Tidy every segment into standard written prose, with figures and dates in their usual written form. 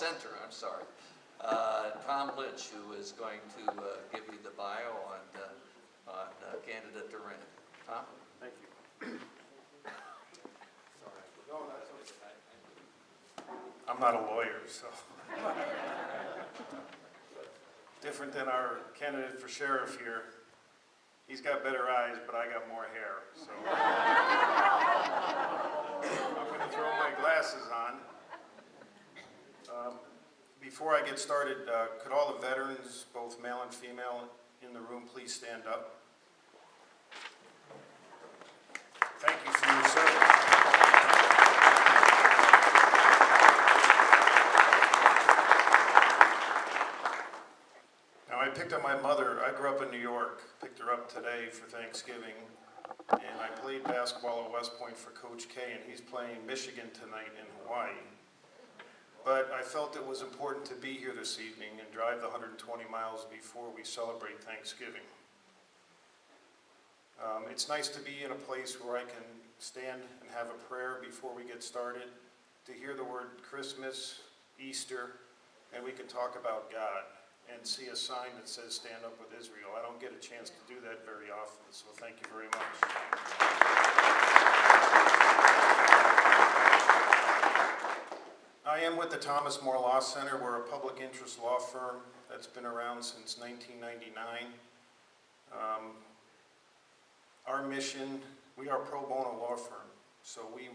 Center, I'm sorry. Tom Lynch, who is going to give you the bio on Candidate Durant. Tom? Thank you. I'm not a lawyer, so. Different than our candidate for sheriff here. He's got better eyes, but I got more hair, so. I'm going to throw my glasses on. Before I get started, could all the veterans, both male and female, in the room please stand up? Thank you for your service. Now, I picked up my mother. I grew up in New York, picked her up today for Thanksgiving, and I played basketball at West Point for Coach K, and he's playing Michigan tonight in Hawaii. But I felt it was important to be here this evening and drive the 120 miles before we celebrate Thanksgiving. It's nice to be in a place where I can stand and have a prayer before we get started, to hear the word Christmas, Easter, and we can talk about God and see a sign that says stand up with Israel. I don't get a chance to do that very often, so thank you very much. I am with the Thomas More Law Center. We're a public interest law firm that's been around since 1999. Our mission, we are a pro bono law firm, so we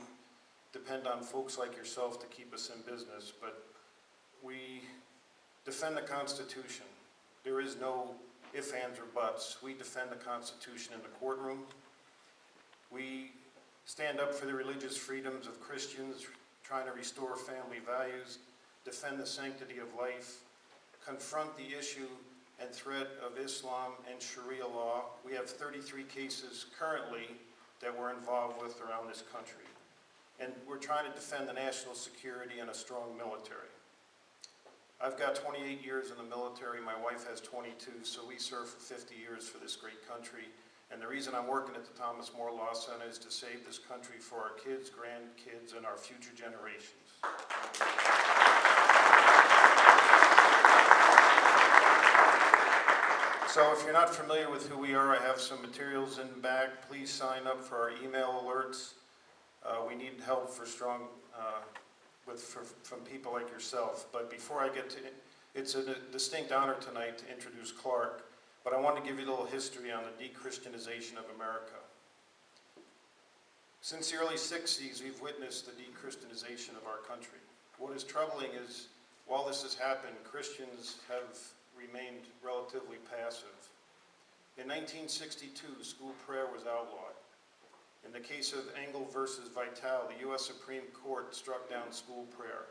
depend on folks like yourself to keep us in business, but we defend the Constitution. There is no ifs, ands, or buts. We defend the Constitution in the courtroom. We stand up for the religious freedoms of Christians, trying to restore family values, defend the sanctity of life, confront the issue and threat of Islam and Sharia law. We have 33 cases currently that we're involved with around this country. And we're trying to defend the national security and a strong military. I've got 28 years in the military, my wife has 22, so we served for 50 years for this great country. And the reason I'm working at the Thomas More Law Center is to save this country for our kids, grandkids, and our future generations. So if you're not familiar with who we are, I have some materials in the back. Please sign up for our email alerts. We need help for from people like yourself. But before I get to it, it's a distinct honor tonight to introduce Clark. But I want to give you a little history on the de-Christianization of America. Since the early 60s, we've witnessed the de-Christianization of our country. What is troubling is, while this has happened, Christians have remained relatively passive. In 1962, school prayer was outlawed. In the case of Engel versus Vitale, the U.S. Supreme Court struck down school prayer.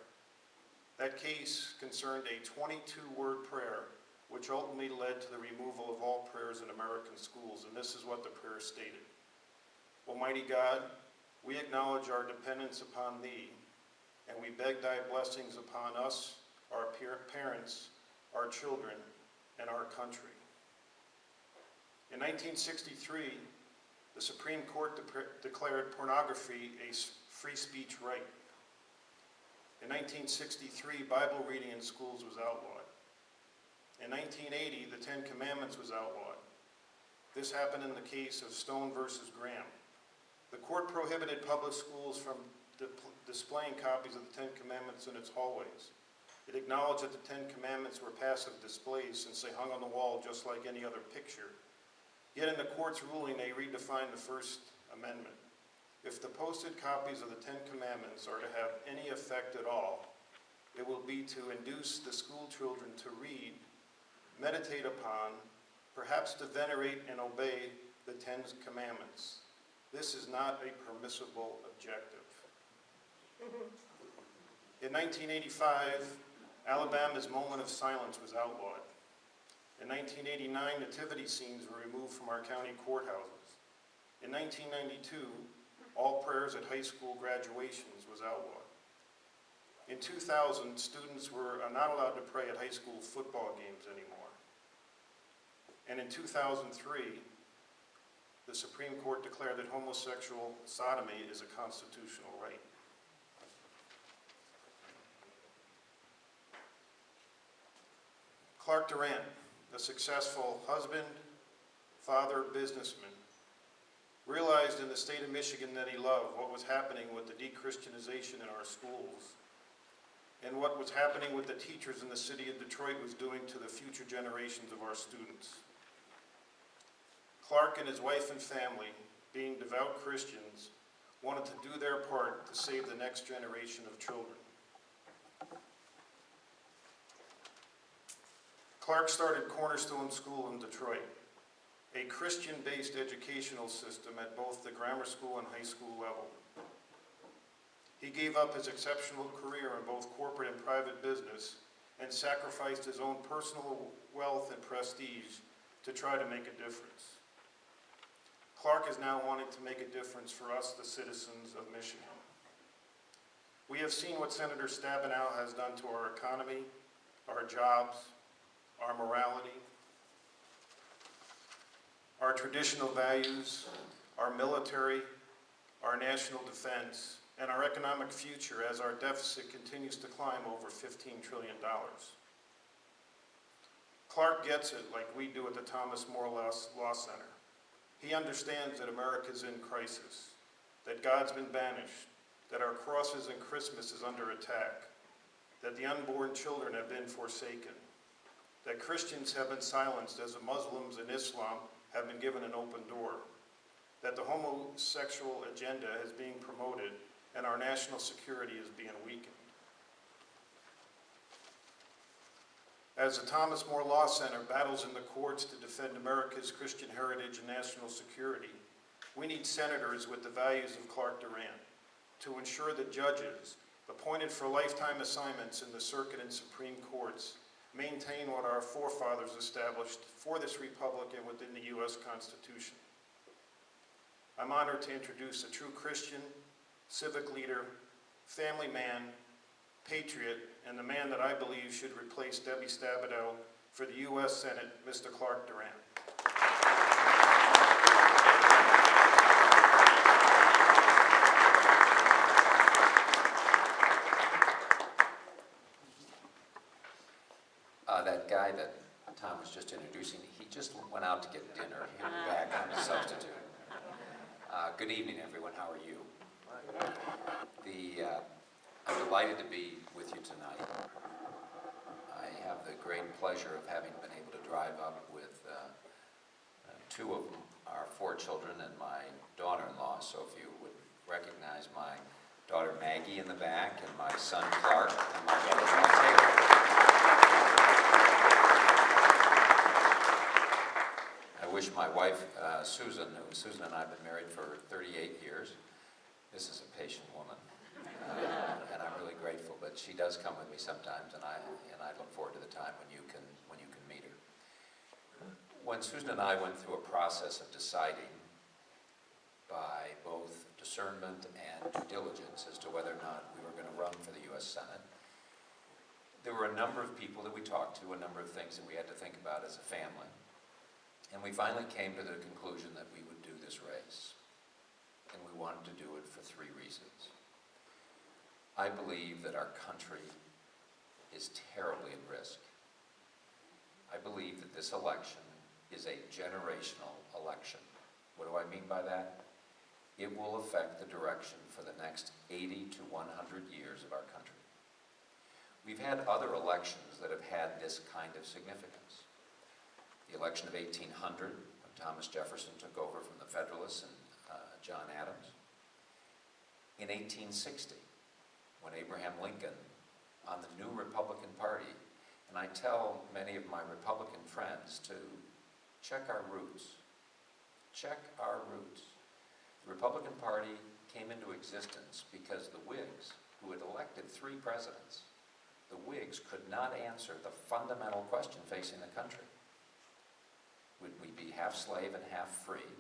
That case concerned a 22-word prayer, which ultimately led to the removal of all prayers in American schools, and this is what the prayer stated. Almighty God, we acknowledge our dependence upon Thee, and we beg Thy blessings upon us, our parents, our children, and our country. In 1963, the Supreme Court declared pornography a free speech right. In 1963, Bible reading in schools was outlawed. In 1980, the Ten Commandments was outlawed. This happened in the case of Stone versus Graham. The court prohibited public schools from displaying copies of the Ten Commandments in its hallways. It acknowledged that the Ten Commandments were passive displays since they hung on the wall just like any other picture. Yet in the court's ruling, they redefined the First Amendment. If the posted copies of the Ten Commandments are to have any effect at all, it will be to induce the school children to read, meditate upon, perhaps to venerate and obey the Ten Commandments. This is not a permissible objective. In 1985, Alabama's moment of silence was outlawed. In 1989, nativity scenes were removed from our county courthouses. In 1992, all prayers at high school graduations was outlawed. In 2000, students were not allowed to pray at high school football games anymore. And in 2003, the Supreme Court declared that homosexual sodomy is a constitutional right. Clark Durant, a successful husband, father, businessman, realized in the state of Michigan that he loved what was happening with the de-Christianization in our schools and what was happening with the teachers in the city of Detroit was doing to the future generations of our students. Clark and his wife and family, being devout Christians, wanted to do their part to save the next generation of children. Clark started Cornerstone School in Detroit, a Christian-based educational system at both the grammar school and high school level. He gave up his exceptional career in both corporate and private business and sacrificed his own personal wealth and prestige to try to make a difference. Clark is now wanting to make a difference for us, the citizens of Michigan. We have seen what Senator Stabenow has done to our economy, our jobs, our morality, our traditional values, our military, our national defense, and our economic future as our deficit continues to climb over $15 trillion. Clark gets it like we do at the Thomas More Law Center. He understands that America is in crisis, that God's been banished, that our crosses and Christmas is under attack, that the unborn children have been forsaken, that Christians have been silenced as the Muslims and Islam have been given an open door, that the homosexual agenda is being promoted and our national security is being weakened. As the Thomas More Law Center battles in the courts to defend America's Christian heritage and national security, we need senators with the values of Clark Durant to ensure that judges appointed for lifetime assignments in the circuit and Supreme Courts maintain what our forefathers established for this republic and within the U.S. Constitution. I'm honored to introduce a true Christian, civic leader, family man, patriot, and the man that I believe should replace Debbie Stabenow for the U.S. Senate, Mr. Clark Durant. That guy that Tom was just introducing, he just went out to get dinner. He'll be back on a substitute. Good evening, everyone. How are you? I'm delighted to be with you tonight. I have the great pleasure of having been able to drive up with two of our four children and my daughter-in-law. So if you would recognize my daughter Maggie in the back and my son Clark and my brother-in-law Taylor. I wish my wife Susan and I have been married for 38 years. This is a patient woman. And I'm really grateful, but she does come with me sometimes, and I look forward to the time when you can meet her. When Susan and I went through a process of deciding by both discernment and due diligence as to whether or not we were going to run for the U.S. Senate, there were a number of people that we talked to, a number of things that we had to think about as a family, and we finally came to the conclusion that we would do this race, and we wanted to do it for three reasons. I believe that our country is terribly at risk. I believe that this election is a generational election. What do I mean by that? It will affect the direction for the next 80 to 100 years of our country. We've had other elections that have had this kind of significance. The election of 1800, when Thomas Jefferson took over from the Federalists and John Adams. In 1860, when Abraham Lincoln, on the new Republican Party, and I tell many of my Republican friends to check our roots. Check our roots. The Republican Party came into existence because the Whigs, who had elected three presidents, the Whigs could not answer the fundamental question facing the country. Would we be half slave and half free?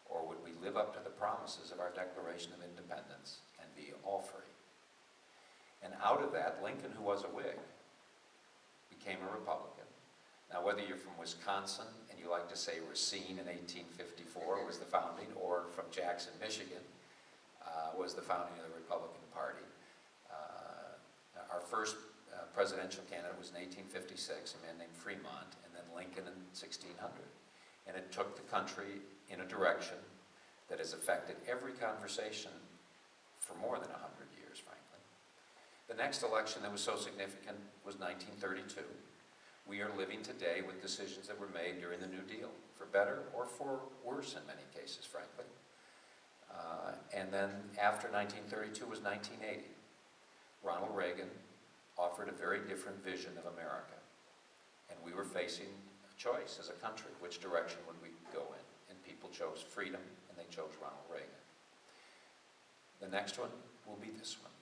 Or would we live up to the promises of our Declaration of Independence and be all free? And out of that, Lincoln, who was a Whig, became a Republican. Now, whether you're from Wisconsin and you like to say Racine in 1854 was the founding, or from Jackson, Michigan, was the founding of the Republican Party. Our first presidential candidate was in 1856, a man named Fremont, and then Lincoln in 1600. And it took the country in a direction that has affected every conversation for more than 100 years, frankly. The next election that was so significant was 1932. We are living today with decisions that were made during the New Deal, for better or for worse in many cases, frankly. And then after 1932 was 1980. Ronald Reagan offered a very different vision of America. And we were facing a choice as a country. Which direction would we go in? And people chose freedom, and they chose Ronald Reagan. The next one will be this one.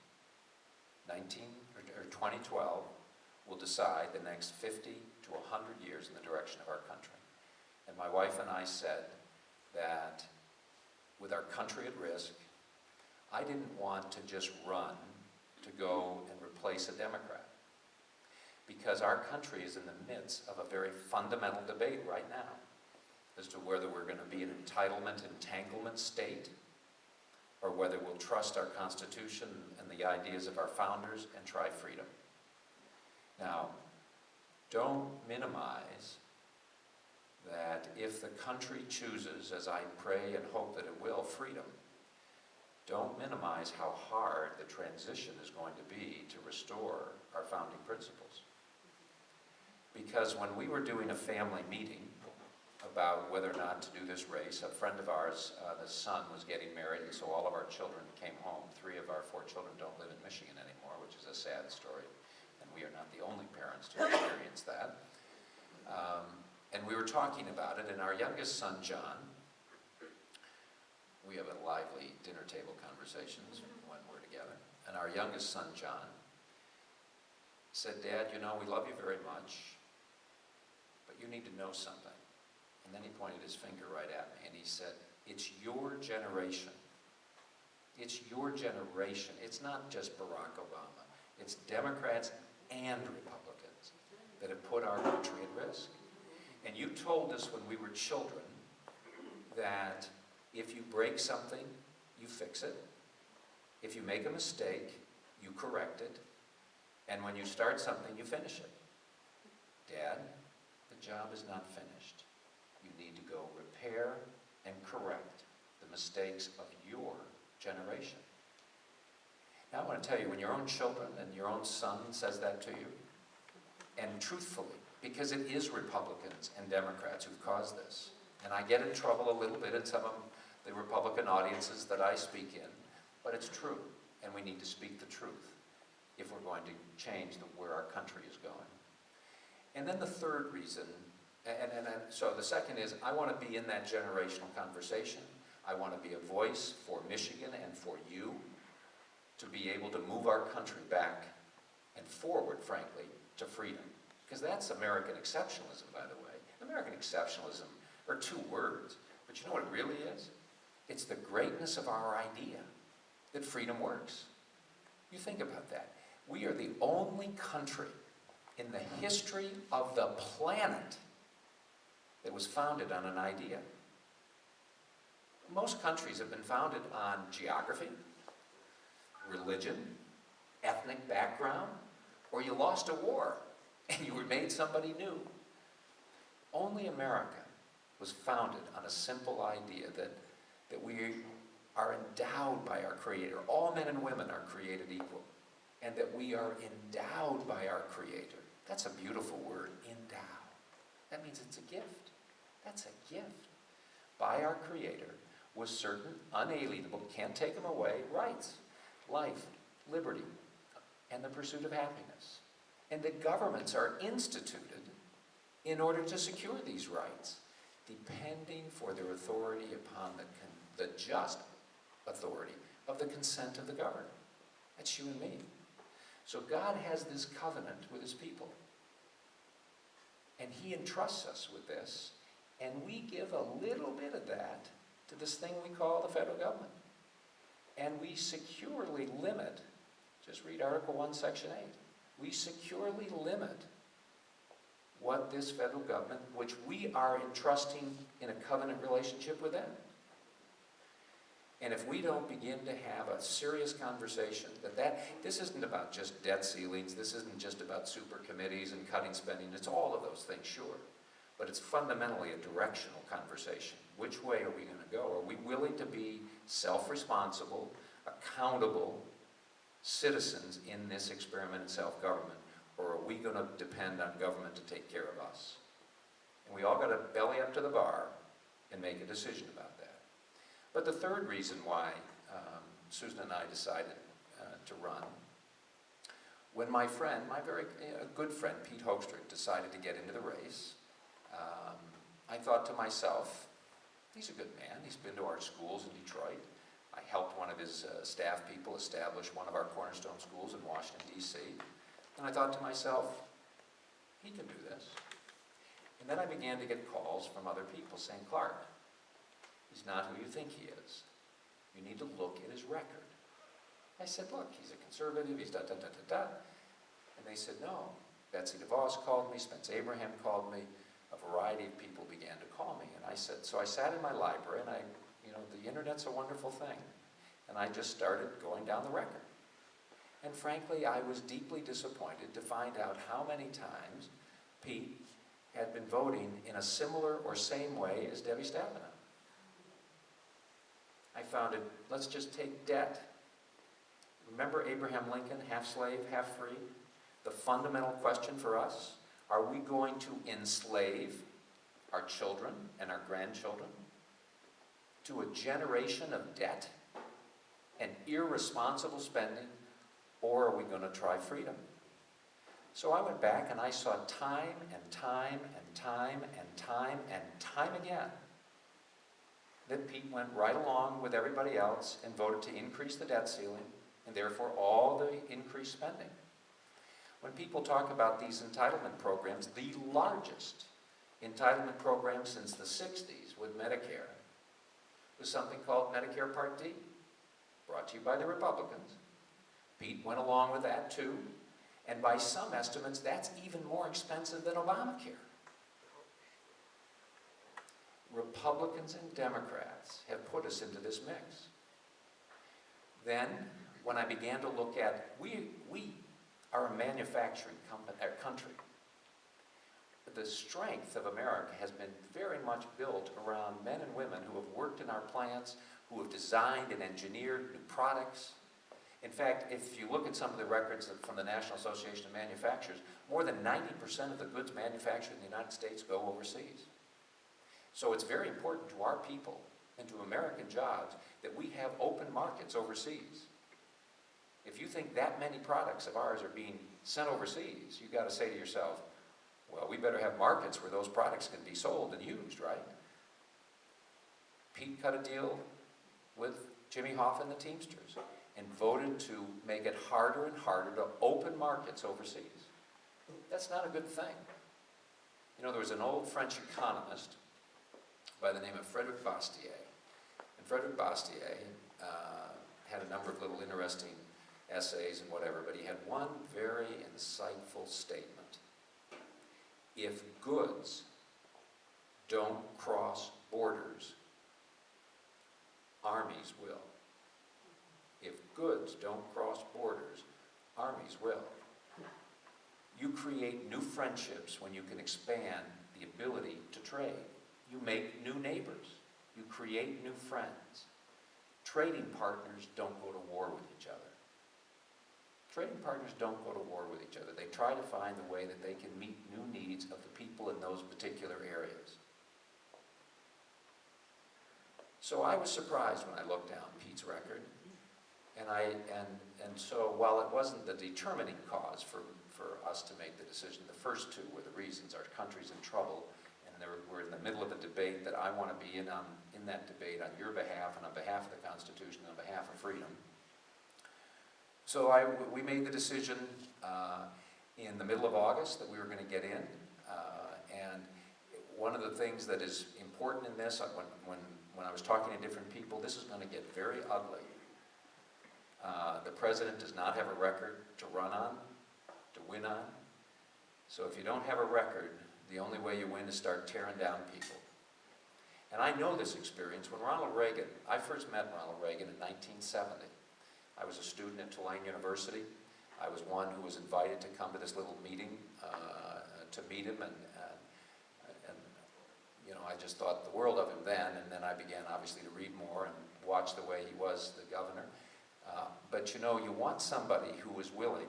2012 will decide the next 50 to 100 years in the direction of our country. And my wife and I said that with our country at risk, I didn't want to just run to go and replace a Democrat. Because our country is in the midst of a very fundamental debate right now as to whether we're going to be an entitlement, entanglement state, or whether we'll trust our Constitution and the ideas of our founders and try freedom. Now, don't minimize that if the country chooses, as I pray and hope that it will, freedom, don't minimize how hard the transition is going to be to restore our founding principles. Because when we were doing a family meeting about whether or not to do this race, a friend of ours, the son was getting married, and so all of our children came home. 3 of our 4 children don't live in Michigan anymore, which is a sad story, and we are not the only parents to experience that. And we were talking about it, and our youngest son, John, we have a lively dinner table conversations when we're together, and our youngest son, John, said, "Dad, you know, we love you very much, but you need to know something." And then he pointed his finger right at me, and he said, "It's your generation. It's your generation. It's not just Barack Obama. It's Democrats and Republicans that have put our country at risk. And you told us when we were children that if you break something, you fix it. If you make a mistake, you correct it. And when you start something, you finish it. Dad, the job is not finished. You need to go repair and correct the mistakes of your generation." Now I want to tell you, when your own children and your own son says that to you, and truthfully, because it is Republicans and Democrats who've caused this, and I get in trouble a little bit in some of the Republican audiences that I speak in, but it's true, and we need to speak the truth if we're going to change where our country is going. And then the third reason, so the second is, I want to be in that generational conversation. I want to be a voice for Michigan and for you to be able to move our country back and forward, frankly, to freedom. Because that's American exceptionalism, by the way. American exceptionalism are 2 words, but you know what it really is? It's the greatness of our idea that freedom works. You think about that. We are the only country in the history of the planet that was founded on an idea. Most countries have been founded on geography, religion, ethnic background, or you lost a war and you were made somebody new. Only America was founded on a simple idea that we are endowed by our Creator. All men and women are created equal, and that we are endowed by our Creator. That's a beautiful word, endow. That means it's a gift. That's a gift. By our Creator with certain unalienable, can't take them away, rights, life, liberty, and the pursuit of happiness. And that governments are instituted in order to secure these rights, depending for their authority upon the just authority of the consent of the governed. That's you and me. So God has this covenant with his people. And he entrusts us with this, and we give a little bit of that to this thing we call the federal government. And we securely limit, just read Article 1, Section 8. We securely limit what this federal government, which we are entrusting in a covenant relationship with them. And if we don't begin to have a serious conversation, this isn't about just debt ceilings, this isn't just about super committees and cutting spending, it's all of those things, sure. But it's fundamentally a directional conversation. Which way are we going to go? Are we willing to be self-responsible, accountable citizens in this experiment in self-government? Or are we going to depend on government to take care of us? And we all got to belly up to the bar and make a decision about that. But the third reason why Susan and I decided to run, when my friend, my very good friend, Pete Hoekstrik, decided to get into the race, I thought to myself, he's a good man. He's been to our schools in Detroit. I helped one of his staff people establish one of our cornerstone schools in Washington, D.C. And I thought to myself, he can do this. And then I began to get calls from other people saying, Clark, he's not who you think he is. You need to look at his record. I said, look, he's a conservative, he's da-da-da-da-da. And they said, no. Betsy DeVos called me, Spence Abraham called me, a variety of people began to call me. And I said, so I sat in my library, and the internet's a wonderful thing. And I just started going down the record. And frankly, I was deeply disappointed to find out how many times Pete had been voting in a similar or same way as Debbie Stabenow. I found it, let's just take debt. Remember Abraham Lincoln, half slave, half free? The fundamental question for us, are we going to enslave our children and our grandchildren to a generation of debt and irresponsible spending, or are we going to try freedom? So I went back and I saw time and time and time and time and time again that Pete went right along with everybody else and voted to increase the debt ceiling and therefore all the increased spending. When people talk about these entitlement programs, the largest entitlement program since the 60s with Medicare was something called Medicare Part D, brought to you by the Republicans. Pete went along with that too, and by some estimates, that's even more expensive than Obamacare. Republicans and Democrats have put us into this mix. Then, when I began to look at, we are a manufacturing country. The strength of America has been very much built around men and women who have worked in our plants, who have designed and engineered new products. In fact, if you look at some of the records from the National Association of Manufacturers, more than 90% of the goods manufactured in the United States go overseas. So it's very important to our people and to American jobs that we have open markets overseas. If you think that many products of ours are being sent overseas, you've got to say to yourself, well, we better have markets where those products can be sold and used, right? Pete cut a deal with Jimmy Hoffa and the Teamsters and voted to make it harder and harder to open markets overseas. That's not a good thing. You know, there was an old French economist by the name of Frederick Bastiat. And Frederick Bastiat had a number of little interesting essays and whatever, but he had one very insightful statement. If goods don't cross borders, armies will. If goods don't cross borders, armies will. You create new friendships when you can expand the ability to trade. You make new neighbors. You create new friends. Trading partners don't go to war with each other. Trading partners don't go to war with each other. They try to find a way that they can meet new needs of the people in those particular areas. So I was surprised when I looked down Pete's record. And so while it wasn't the determining cause for us to make the decision, the first two were the reasons. Our country's in trouble, and we're in the middle of a debate that I want to be in that debate on your behalf and on behalf of the Constitution and on behalf of freedom. So we made the decision in the middle of August that we were going to get in. And one of the things that is important in this, when I was talking to different people, this is going to get very ugly. The president does not have a record to run on, to win on. So if you don't have a record, the only way you win is start tearing down people. And I know this experience. When Ronald Reagan, I first met Ronald Reagan in 1970. I was a student at Tulane University. I was one who was invited to come to this little meeting to meet him, and you know, I just thought the world of him then, and then I began obviously to read more and watch the way he was the governor. But you know, you want somebody who is willing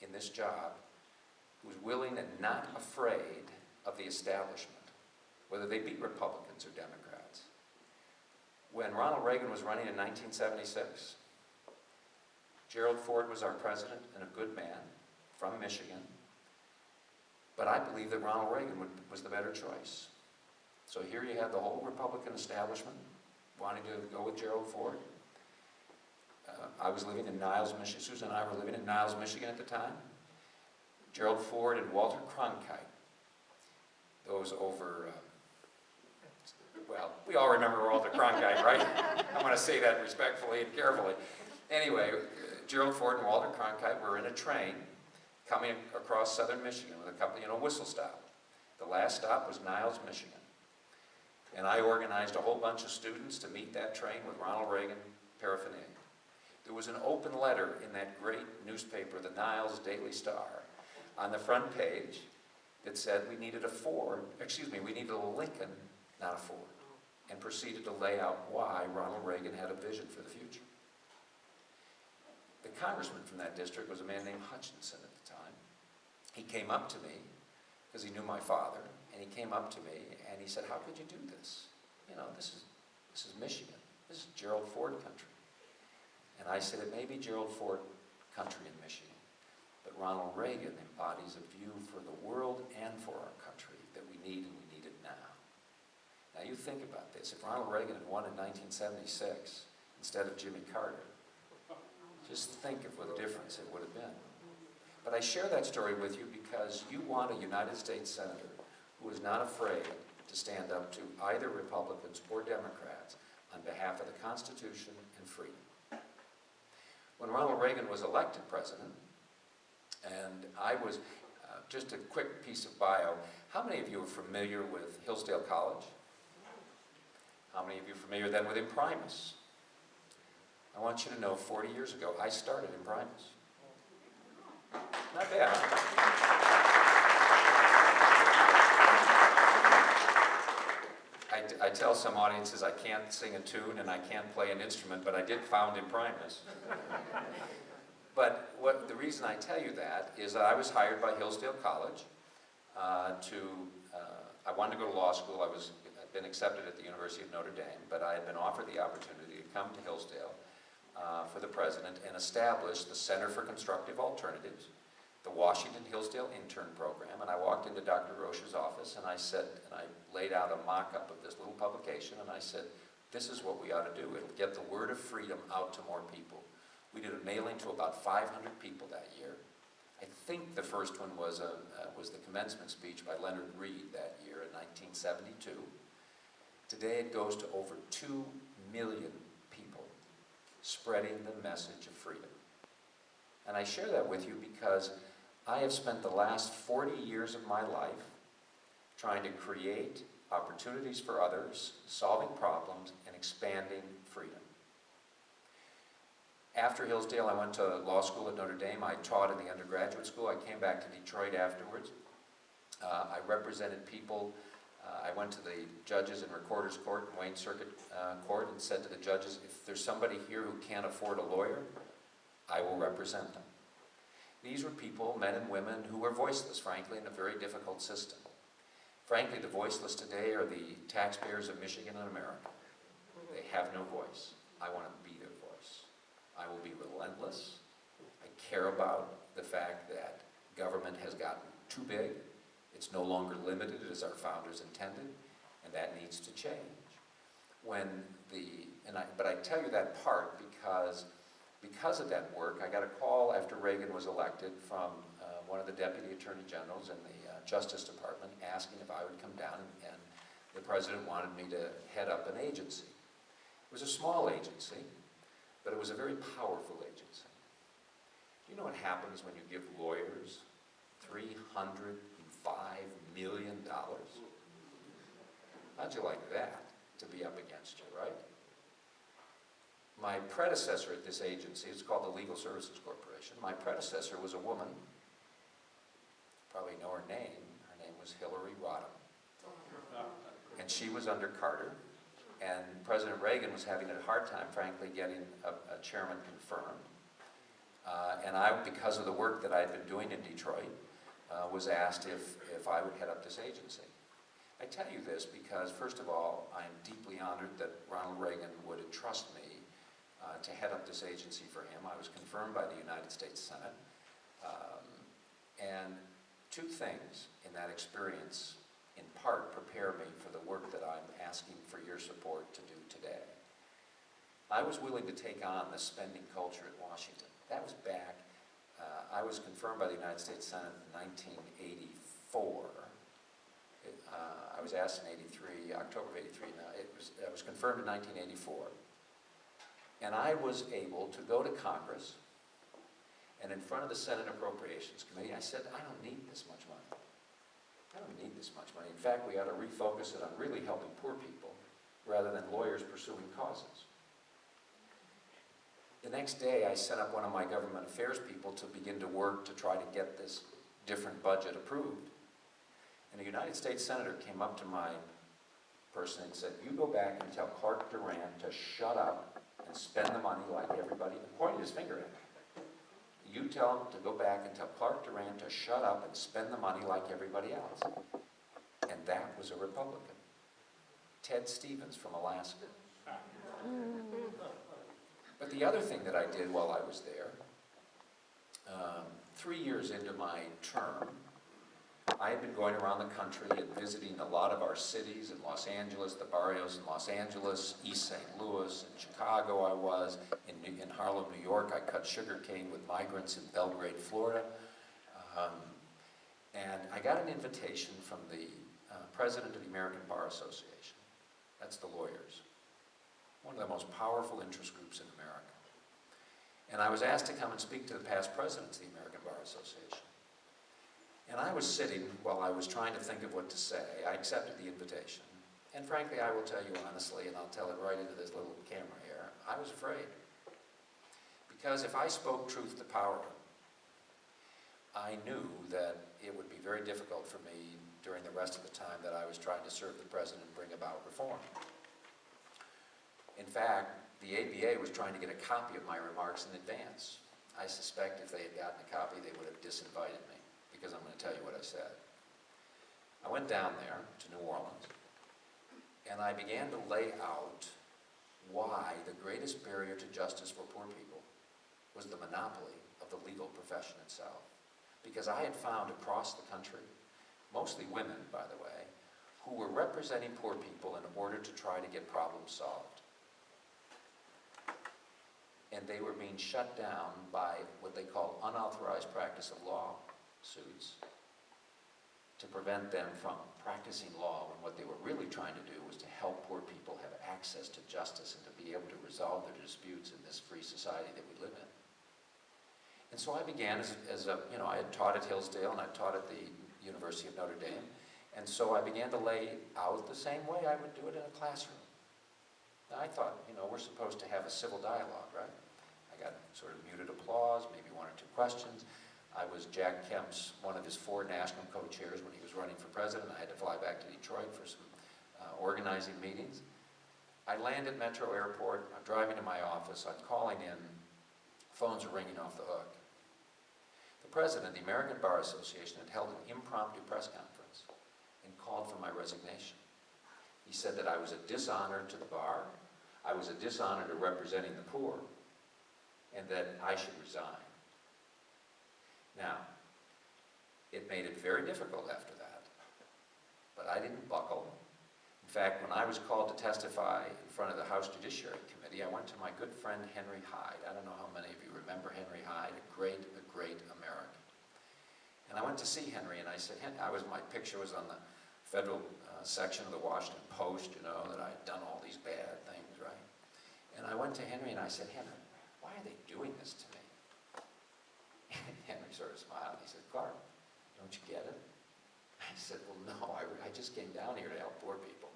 in this job, who's willing and not afraid of the establishment, whether they be Republicans or Democrats. When Ronald Reagan was running in 1976, Gerald Ford was our president and a good man from Michigan, but I believe that Ronald Reagan was the better choice. So here you have the whole Republican establishment wanting to go with Gerald Ford. I was living in Niles, Michigan. Susan and I were living in Niles, Michigan at the time. Gerald Ford and Walter Cronkite, those over, well, we all remember Walter Cronkite, right? I want to say that respectfully and carefully. Anyway, Gerald Ford and Walter Cronkite were in a train coming across southern Michigan with a couple, whistle stop. The last stop was Niles, Michigan. And I organized a whole bunch of students to meet that train with Ronald Reagan paraphernalia. There was an open letter in that great newspaper, the Niles Daily Star, on the front page that said we needed we needed a Lincoln, not a Ford, and proceeded to lay out why Ronald Reagan had a vision for the future. The congressman from that district was a man named Hutchinson at the time. He came up to me, because he knew my father, and he came up to me and he said, "How could you do this? This is Michigan. This is Gerald Ford country." And I said, "It may be Gerald Ford country in Michigan, but Ronald Reagan embodies a view for the world and for our country that we need, and we need it now." Now you think about this. If Ronald Reagan had won in 1976 instead of Jimmy Carter, just think of what a difference it would have been. But I share that story with you because you want a United States Senator who is not afraid to stand up to either Republicans or Democrats on behalf of the Constitution and freedom. When Ronald Reagan was elected president, and I was, just a quick piece of bio, how many of you are familiar with Hillsdale College? How many of you are familiar then with Imprimis? I want you to know 40 years ago, I started Imprimis. Not bad, huh? I tell some audiences I can't sing a tune and I can't play an instrument, but I did found Imprimis. But the reason I tell you that is that I was hired by Hillsdale College I wanted to go to law school. I'd been accepted at the University of Notre Dame, but I had been offered the opportunity to come to Hillsdale for the president and establish the Center for Constructive Alternatives, the Washington Hillsdale Intern Program. And I walked into Dr. Roche's office and I laid out a mock-up of this little publication, and I said, "This is what we ought to do. It'll get the word of freedom out to more people." We did a mailing to about 500 people that year. I think the first one was the commencement speech by Leonard Reed that year in 1972. Today it goes to over 2 million people spreading the message of freedom. And I share that with you because I have spent the last 40 years of my life trying to create opportunities for others, solving problems, and expanding freedom. After Hillsdale, I went to law school at Notre Dame. I taught in the undergraduate school. I came back to Detroit afterwards. I represented people. I went to the judges in Recorder's Court and Wayne Circuit Court and said to the judges, if there's somebody here who can't afford a lawyer, I will represent them. These were people, men and women, who were voiceless, frankly, in a very difficult system. Frankly, the voiceless today are the taxpayers of Michigan and America. They have no voice. I want to be their voice. I will be relentless. I care about the fact that government has gotten too big. It's no longer limited as our founders intended, and that needs to change. But I tell you that part because of that work. I got a call after Reagan was elected from one of the deputy attorney generals in the Justice Department asking if I would come down, and the president wanted me to head up an agency. It was a small agency, but it was a very powerful agency. Do you know what happens when you give lawyers $305 million? How'd you like that? to be up against you, right? My predecessor at this agency, it's called the Legal Services Corporation. My predecessor was a woman, probably know her name. Her name was Hillary Rodham. And she was under Carter, and President Reagan was having a hard time, frankly, getting a chairman confirmed. And I, because of the work that I had been doing in Detroit, was asked if I would head up this agency. I tell you this because, first of all, I am deeply honored that Ronald Reagan would entrust me to head up this agency for him. I was confirmed by the United States Senate. And two things in that experience, in part, prepare me for the work that I'm asking for your support to do today. I was willing to take on the spending culture at Washington. That was back, I was confirmed by the United States Senate in 1984. I was asked in 83, October of 83. Now, I was confirmed in 1984. And I was able to go to Congress, and in front of the Senate Appropriations Committee, I said, I don't need this much money. I don't need this much money. In fact, we ought to refocus it on really helping poor people rather than lawyers pursuing causes. The next day, I set up one of my government affairs people to begin to work to try to get this different budget approved. And a United States Senator came up to my person and said, you go back and tell Clark Durant to shut up and spend the money like everybody, and pointed his finger at me. You tell him to go back and tell Clark Durant to shut up and spend the money like everybody else. And that was a Republican. Ted Stevens from Alaska. But the other thing that I did while I was there, 3 years into my term, I had been going around the country and visiting a lot of our cities in Los Angeles, the barrios in Los Angeles, East St. Louis, in Chicago I was, in Harlem, New York. I cut sugarcane with migrants in Belgrade, Florida. And I got an invitation from the president of the American Bar Association. That's the lawyers. One of the most powerful interest groups in America. And I was asked to come and speak to the past presidents of the American Bar Association. And I was sitting while I was trying to think of what to say. I accepted the invitation. And frankly, I will tell you honestly, and I'll tell it right into this little camera here, I was afraid. Because if I spoke truth to power, I knew that it would be very difficult for me during the rest of the time that I was trying to serve the president and bring about reform. In fact, the ABA was trying to get a copy of my remarks in advance. I suspect if they had gotten a copy, they would have disinvited me, because I'm going to tell you what I said. I went down there to New Orleans, and I began to lay out why the greatest barrier to justice for poor people was the monopoly of the legal profession itself. Because I had found across the country, mostly women, by the way, who were representing poor people in order to try to get problems solved. And they were being shut down by what they call unauthorized practice of law suits to prevent them from practicing law when what they were really trying to do was to help poor people have access to justice and to be able to resolve their disputes in this free society that we live in. And so I began I had taught at Hillsdale and I taught at the University of Notre Dame, and so I began to lay out the same way I would do it in a classroom. Now I thought, we're supposed to have a civil dialogue, right? I got sort of muted applause, maybe one or two questions. I was Jack Kemp's, one of his 4 national co-chairs when he was running for president. I had to fly back to Detroit for some organizing meetings. I land at Metro Airport, I'm driving to my office, I'm calling in, phones are ringing off the hook. The president of the American Bar Association had held an impromptu press conference and called for my resignation. He said that I was a dishonor to the bar, I was a dishonor to representing the poor, and that I should resign. Now, it made it very difficult after that, but I didn't buckle. In fact, when I was called to testify in front of the House Judiciary Committee, I went to my good friend Henry Hyde. I don't know how many of you remember Henry Hyde, a great American. And I went to see Henry, and I said, my picture was on the federal section of the Washington Post, that I had done all these bad things, right? And I went to Henry and I said, Henry, why are they doing this to me? And Henry sort of smiled. He said, Clark, don't you get it? I said, well, no, I just came down here to help poor people.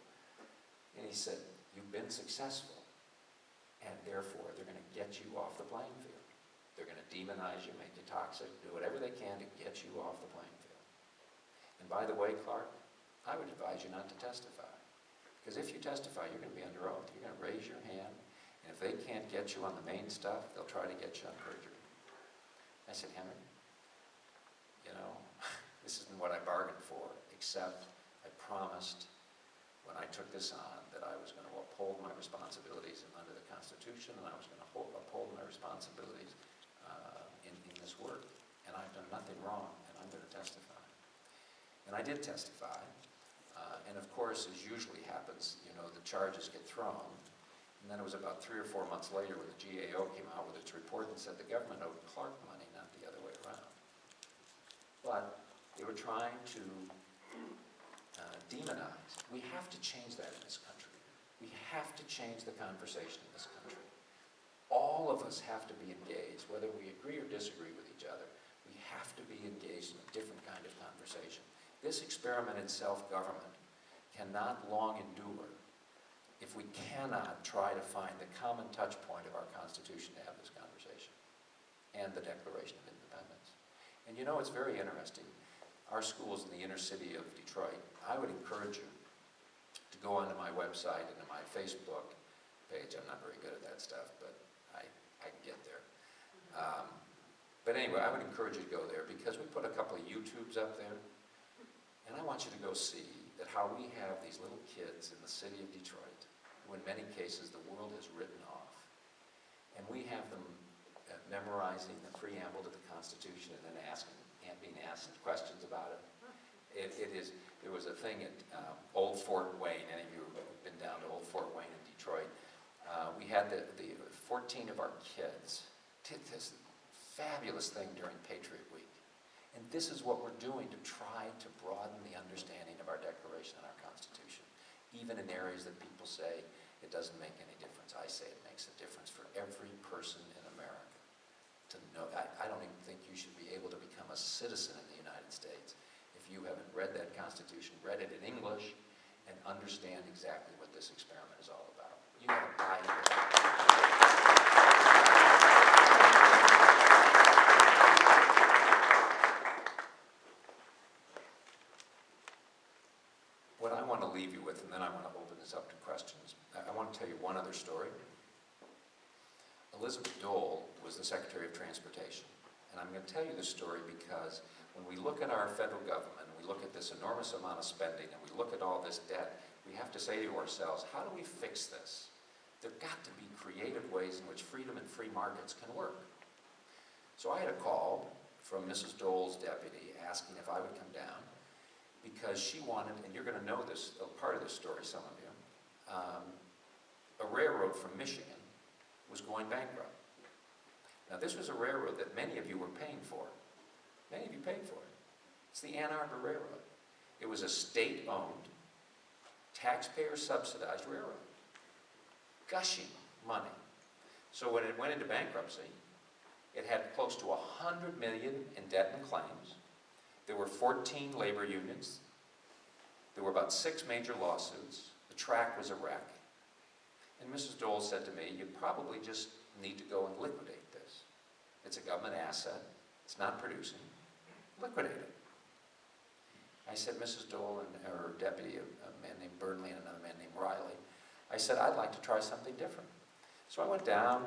And he said, You've been successful, and therefore they're going to get you off the playing field. They're going to demonize you, make you toxic, do whatever they can to get you off the playing field. And by the way, Clark, I would advise you not to testify. Because if you testify, you're going to be under oath. You're going to raise your hand, and if they can't get you on the main stuff, they'll try to get you on perjury. I said, Henry, you know, this isn't what I bargained for, except I promised when I took this on that I was going to uphold my responsibilities under the Constitution, and I was going to uphold my responsibilities in this work. And I've done nothing wrong, and I'm going to testify. And I did testify. And of course, as usually happens, you know, the charges get thrown. And then it was about 3 or 4 months later when the GAO came out with its report and said the government owed Clark money, not the other way around. But they were trying to demonize. We have to change that in this country. We have to change the conversation in this country. All of us have to be engaged, whether we agree or disagree with each other. We have to be engaged in a different kind of conversation. This experiment in self-government cannot long endure if we cannot try to find the common touch point of our Constitution to have this conversation and the Declaration of Independence. And you know, it's very interesting. Our schools in the inner city of Detroit, I would encourage you to go onto my website and to my Facebook page. I'm not very good at that stuff, but I can get there. But anyway, I would encourage you to go there because we put a couple of YouTubes up there, and I want you to go see that how we have these little kids in the city of Detroit, who in many cases the world has written off, and we have them memorizing the preamble to the Constitution and then being asked questions about it. There was a thing at Old Fort Wayne. Any of you have been down to Old Fort Wayne in Detroit? We had the 14 of our kids did this fabulous thing during Patriot Week. And this is what we're doing to try to broaden the understanding of our Declaration and our Constitution, even in areas that people say it doesn't make any difference. I say it makes a difference for every person in America. To know, I don't even think you should be able to become a citizen in the United States if you haven't read that Constitution, read it in English, and understand exactly what this experiment is all about. You got to buy into it. What I want to leave you with, and then I want to open this up to questions, I want to tell you one other story. Elizabeth Dole was the Secretary of Transportation. And I'm going to tell you this story because when we look at our federal government, we look at this enormous amount of spending, and we look at all this debt, we have to say to ourselves, how do we fix this? There have got to be creative ways in which freedom and free markets can work. So I had a call from Mrs. Dole's deputy asking if I would come down because she wanted, and you're going to know this, a part of this story, some of you, a railroad from Michigan was going bankrupt. Now this was a railroad that many of you were paying for. Many of you paid for it. It's the Ann Arbor Railroad. It was a state-owned, taxpayer-subsidized railroad. Gushing money. So when it went into bankruptcy, it had close to $100 million in debt and claims. There were 14 labor unions. There were about 6 major lawsuits. The track was a wreck. And Mrs. Dole said to me, you probably just need to go and liquidate this. It's a government asset. It's not producing. Liquidate it. I said, Mrs. Dole and her deputy, a man named Burnley and another man named Riley, I said, I'd like to try something different. So I went down,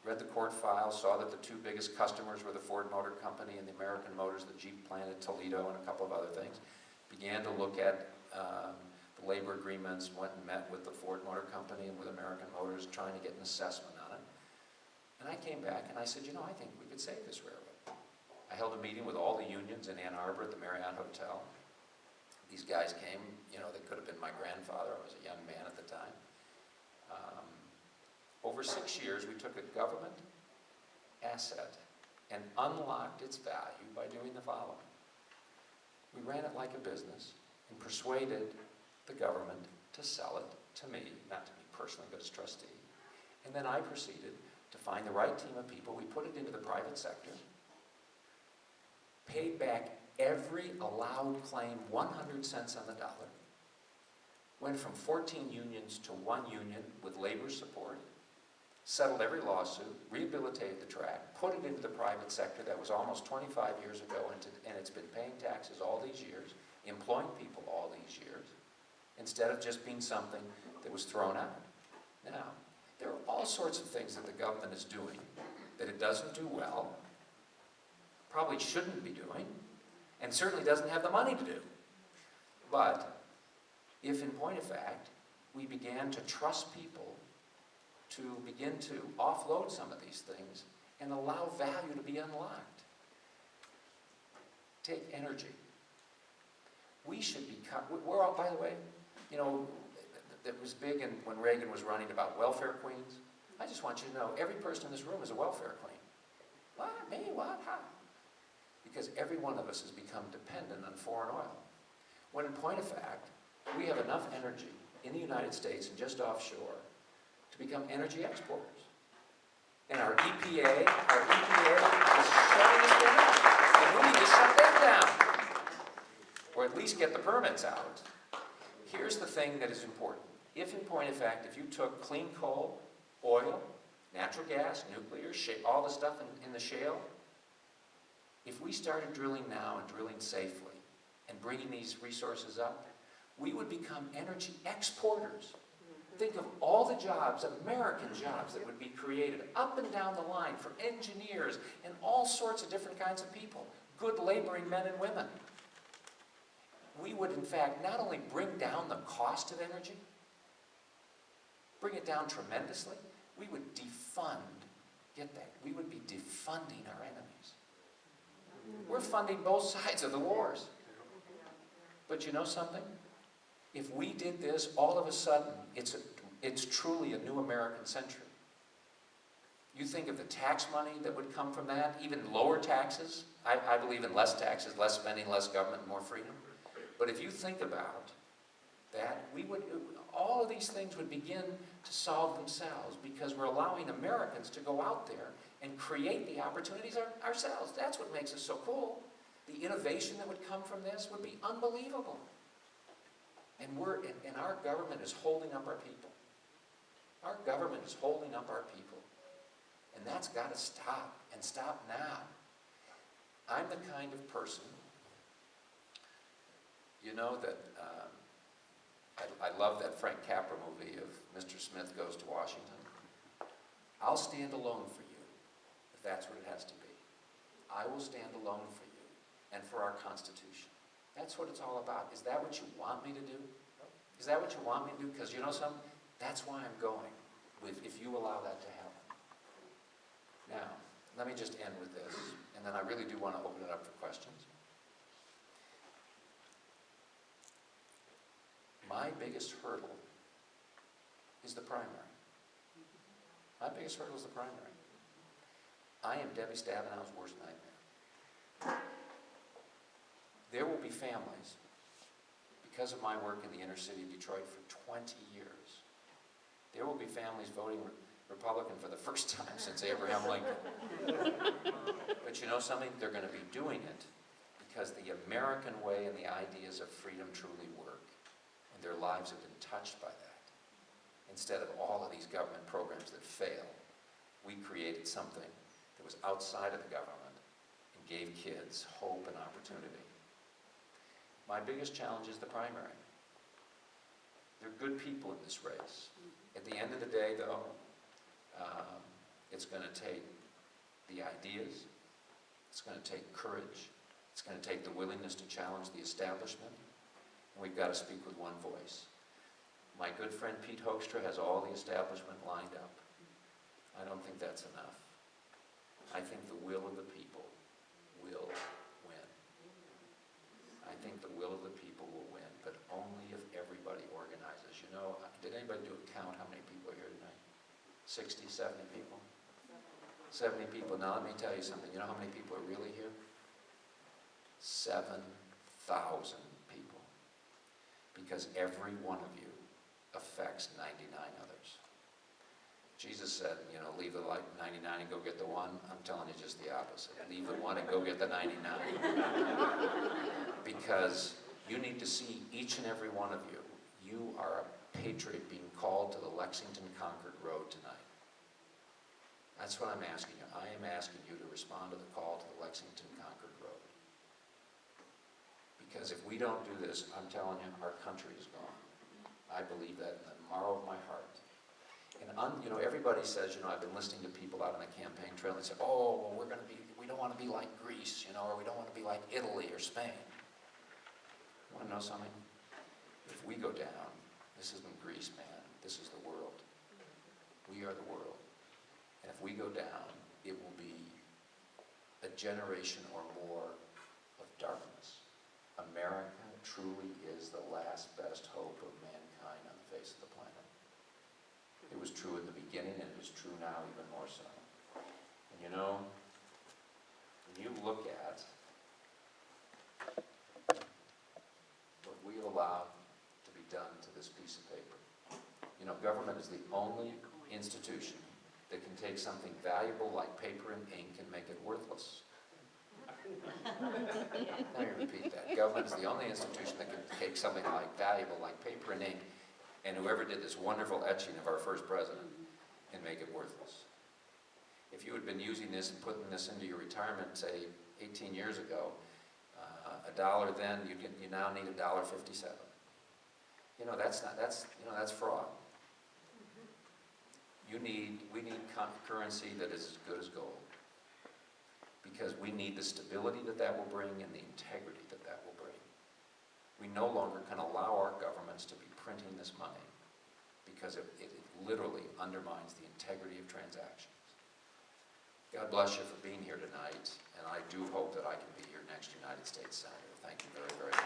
read the court file, saw that the 2 biggest customers were the Ford Motor Company and the American Motors, the Jeep plant at Toledo, and a couple of other things. Began to look at the labor agreements, went and met with the Ford Motor Company and with American Motors, trying to get an assessment on it. And I came back and I said, you know, I think we could save this railroad. I held a meeting with all the unions in Ann Arbor at the Marriott Hotel. These guys came, you know, they could have been my grandfather. I was a young man at the time. Over 6 years, we took a government asset and unlocked its value by doing the following. We ran it like a business and persuaded the government to sell it to me, not to me personally, but as trustee. And then I proceeded to find the right team of people. We put it into the private sector, paid back every allowed claim 100 cents on the dollar, went from 14 unions to one union with labor support, settled every lawsuit, rehabilitated the track, put it into the private sector that was almost 25 years ago, and it's been paying taxes all these years, employing people all these years, instead of just being something that was thrown out. Now, there are all sorts of things that the government is doing that it doesn't do well, probably shouldn't be doing, and certainly doesn't have the money to do. But if, in point of fact, we began to trust people to begin to offload some of these things and allow value to be unlocked. Take energy. We should be, we're all, by the way, you know, it was big when Reagan was running about welfare queens. I just want you to know, every person in this room is a welfare queen. What? Me? What? How? Because every one of us has become dependent on foreign oil. When in point of fact, we have enough energy in the United States and just offshore to become energy exporters. And our EPA is shutting us down. And we need to shut them down. Or at least get the permits out. Here's the thing that is important. If in point of fact, if you took clean coal, oil, natural gas, nuclear, all the stuff in the shale, if we started drilling now and drilling safely and bringing these resources up, we would become energy exporters. Think of all the jobs, American jobs, that would be created up and down the line for engineers and all sorts of different kinds of people, good laboring men and women. We would, in fact, not only bring down the cost of energy, bring it down tremendously, we would defund, get that, we would be defunding our enemies. We're funding both sides of the wars. But you know something? If we did this, all of a sudden, it's truly a new American century. You think of the tax money that would come from that, even lower taxes. I believe in less taxes, less spending, less government, more freedom. But if you think about that, all of these things would begin to solve themselves because we're allowing Americans to go out there and create the opportunities ourselves. That's what makes us so cool. The innovation that would come from this would be unbelievable. And our government is holding up our people. Our government is holding up our people. And that's got to stop, and stop now. I'm the kind of person, you know, that I love that Frank Capra movie of Mr. Smith Goes to Washington. I'll stand alone for you, if that's what it has to be. I will stand alone for you and for our Constitution. That's what it's all about. Is that what you want me to do? Is that what you want me to do? Because you know something? That's why I'm going, if you allow that to happen. Now, let me just end with this, and then I really do want to open it up for questions. My biggest hurdle is the primary. My biggest hurdle is the primary. I am Debbie Stabenow's worst nightmare. There will be families, because of my work in the inner city of Detroit for 20 years, there will be families voting Republican for the first time since Abraham Lincoln. But you know something? They're going to be doing it because the American way and the ideas of freedom truly work. And their lives have been touched by that. Instead of all of these government programs that fail, we created something that was outside of the government and gave kids hope and opportunity. My biggest challenge is the primary. There are good people in this race. At the end of the day, though, it's going to take the ideas, it's going to take courage, it's going to take the willingness to challenge the establishment, and we've got to speak with one voice. My good friend Pete Hoekstra has all the establishment lined up. I don't think that's enough. I think the will of the people will win. I think the will of the people will win, but only if everybody organizes. You know, did anybody do a count how many people are here tonight? 60, 70 people? 70 people. Now let me tell you something. You know how many people are really here? 7,000 people. Because every one of you affects 99 others. Jesus said, you know, leave the 99 and go get the one. I'm telling you just the opposite. Leave the one and go get the 99. Because you need to see each and every one of you you are a patriot being called to the Lexington-Concord road tonight? That's what I'm asking you. I am asking you to respond to the call to the Lexington-Concord road. Because if we don't do this, I'm telling you, our country is gone. I believe that in the marrow of my heart. And everybody says, I've been listening to people out on the campaign trail and they say, oh, well, we don't want to be like Greece, or we don't want to be like Italy or Spain. You want to know something? If we go down, this isn't Greece, man. This is the world. We are the world. And if we go down, it will be a generation or more of darkness. America truly is the last best hope of mankind on the face of the planet. It was true in the beginning, and it is true now even more so. And when you look at what we allow to be done to this piece of paper, government is the only institution that can take something valuable like paper and ink and make it worthless. Let me repeat that. Government is the only institution that can take something valuable like paper and ink, and whoever did this wonderful etching of our first president, and make it worthless. If you had been using this and putting this into your retirement, say, 18 years ago, $1 then, you now need $1.57. That's fraud. We need currency that is as good as gold, because we need the stability that will bring and the integrity that will bring. We no longer can allow our governments to be printing this money, because it literally undermines the integrity of transactions. God bless you for being here tonight, and I do hope that I can be your next United States Senator. Thank you very, very much.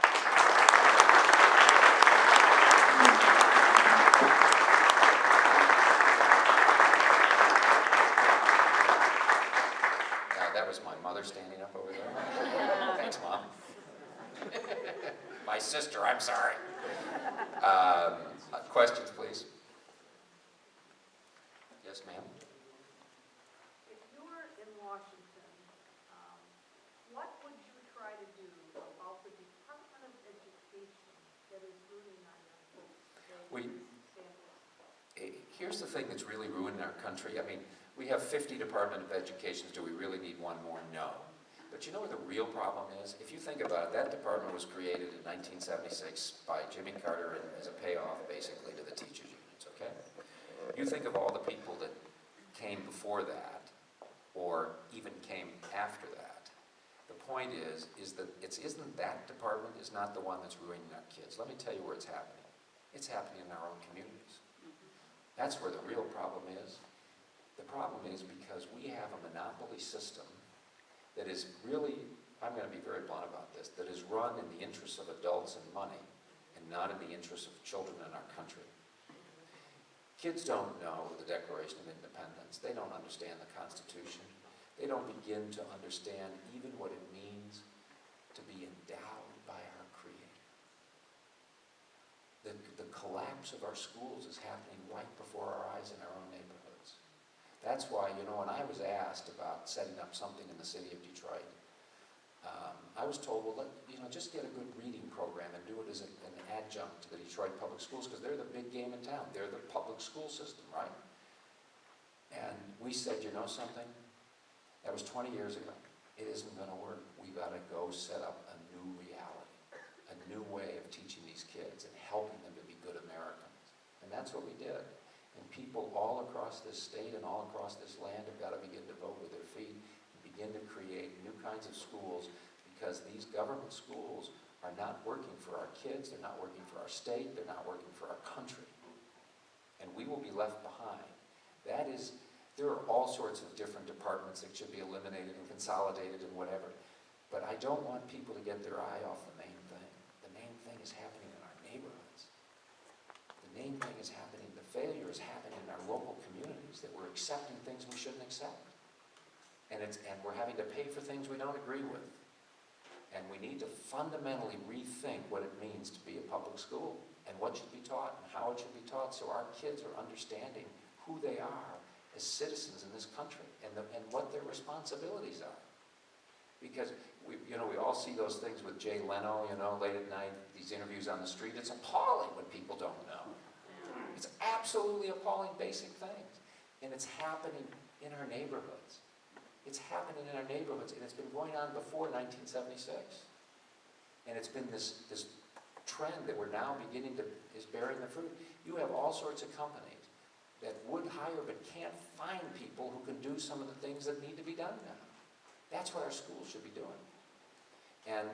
That was my mother standing up over there. Thanks, Mom. My sister, I'm sorry. Questions, please. Yes, ma'am. If you were in Washington, what would you try to do about the Department of Education that is ruining our young folks? Here's the thing that's really ruining our country. We have 50 Department of Educations. Do we really need one more? No. But you know what the real problem is? If you think about it, that department was created in 1976 by Jimmy Carter as a payoff, basically, to the teachers' unions, okay? You think of all the people that came before that, or even came after that. The point is that isn't that department is not the one that's ruining our kids. Let me tell you where it's happening. It's happening in our own communities. That's where the real problem is. The problem is because we have a monopoly system that is really, I'm going to be very blunt about this, that is run in the interests of adults and money and not in the interests of children in our country. Kids don't know the Declaration of Independence. They don't understand the Constitution. They don't begin to understand even what it means to be endowed by our Creator. The collapse of our schools is happening right before our eyes in our own neighborhoods. That's why, when I was asked about setting up something in the city of Detroit, I was told, well, just get a good reading program and do it as an adjunct to the Detroit public schools, because they're the big game in town. They're the public school system, right? And we said, something? That was 20 years ago. It isn't going to work. We've got to go set up a new reality, a new way of teaching these kids and helping them to be good Americans. And that's what we did. And people all across this state and all across this land have got to begin to vote with their feet and begin to create new kinds of schools, because these government schools are not working for our kids, they're not working for our state, they're not working for our country. And we will be left behind. There are all sorts of different departments that should be eliminated and consolidated and whatever. But I don't want people to get their eye off the main thing. The main thing is happening in our neighborhoods. The main thing is happening, the failure is happening in our local communities, that we're accepting things we shouldn't accept. And we're having to pay for things we don't agree with. And we need to fundamentally rethink what it means to be a public school and what should be taught and how it should be taught, so our kids are understanding who they are as citizens in this country and what their responsibilities are. Because we all see those things with Jay Leno, late at night, these interviews on the street. It's appalling what people don't know. It's absolutely appalling basic things. And it's happening in our neighborhoods. It's happening in our neighborhoods, and it's been going on before 1976. And it's been this trend that we're now beginning to, is bearing the fruit. You have all sorts of companies that would hire but can't find people who can do some of the things that need to be done now. That's what our schools should be doing. And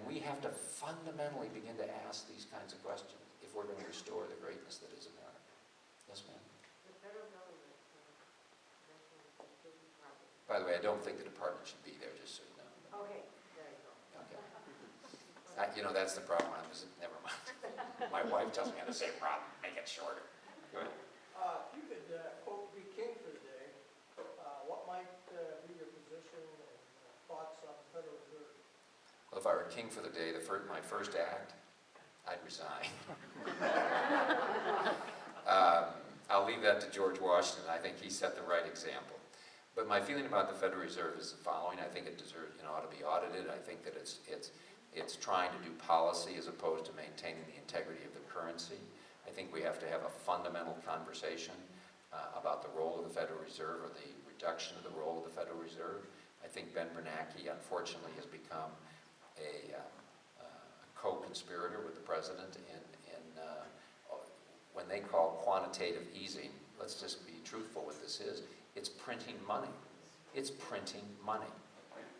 we have to fundamentally begin to ask these kinds of questions if we're going to restore the greatness that is America. Yes, ma'am? The federal government, that's a big problem. By the way, I don't think the department should be there, just so you know. Okay, there you go. Okay. That's the problem. Never mind. My wife tells me how to say problem. Make it shorter. Go ahead. If you could, quote, be king for the day, what might be your position and thoughts on the Federal Reserve? Well, if I were king for the day, my first act, I'd resign. I'll leave that to George Washington. I think he set the right example. But my feeling about the Federal Reserve is the following. I think it deserves, ought to be audited. I think that it's trying to do policy as opposed to maintaining the integrity of the currency. I think we have to have a fundamental conversation about the role of the Federal Reserve, or the reduction of the role of the Federal Reserve. I think Ben Bernanke, unfortunately, has become a co-conspirator with the president in when they call quantitative easing. Let's just be truthful what this is. It's printing money. It's printing money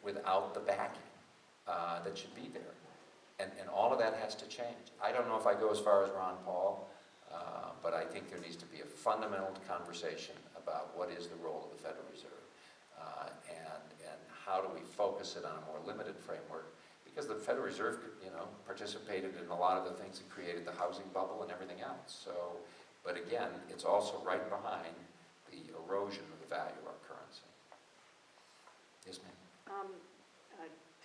without the backing that should be there. And all of that has to change. I don't know if I go as far as Ron Paul, but I think there needs to be a fundamental conversation about what is the role of the Federal Reserve, and how do we focus it on a more limited framework. Because the Federal Reserve, participated in a lot of the things that created the housing bubble and everything else. So, but again, it's also right behind the erosion of the value of our currency. Yes, ma'am.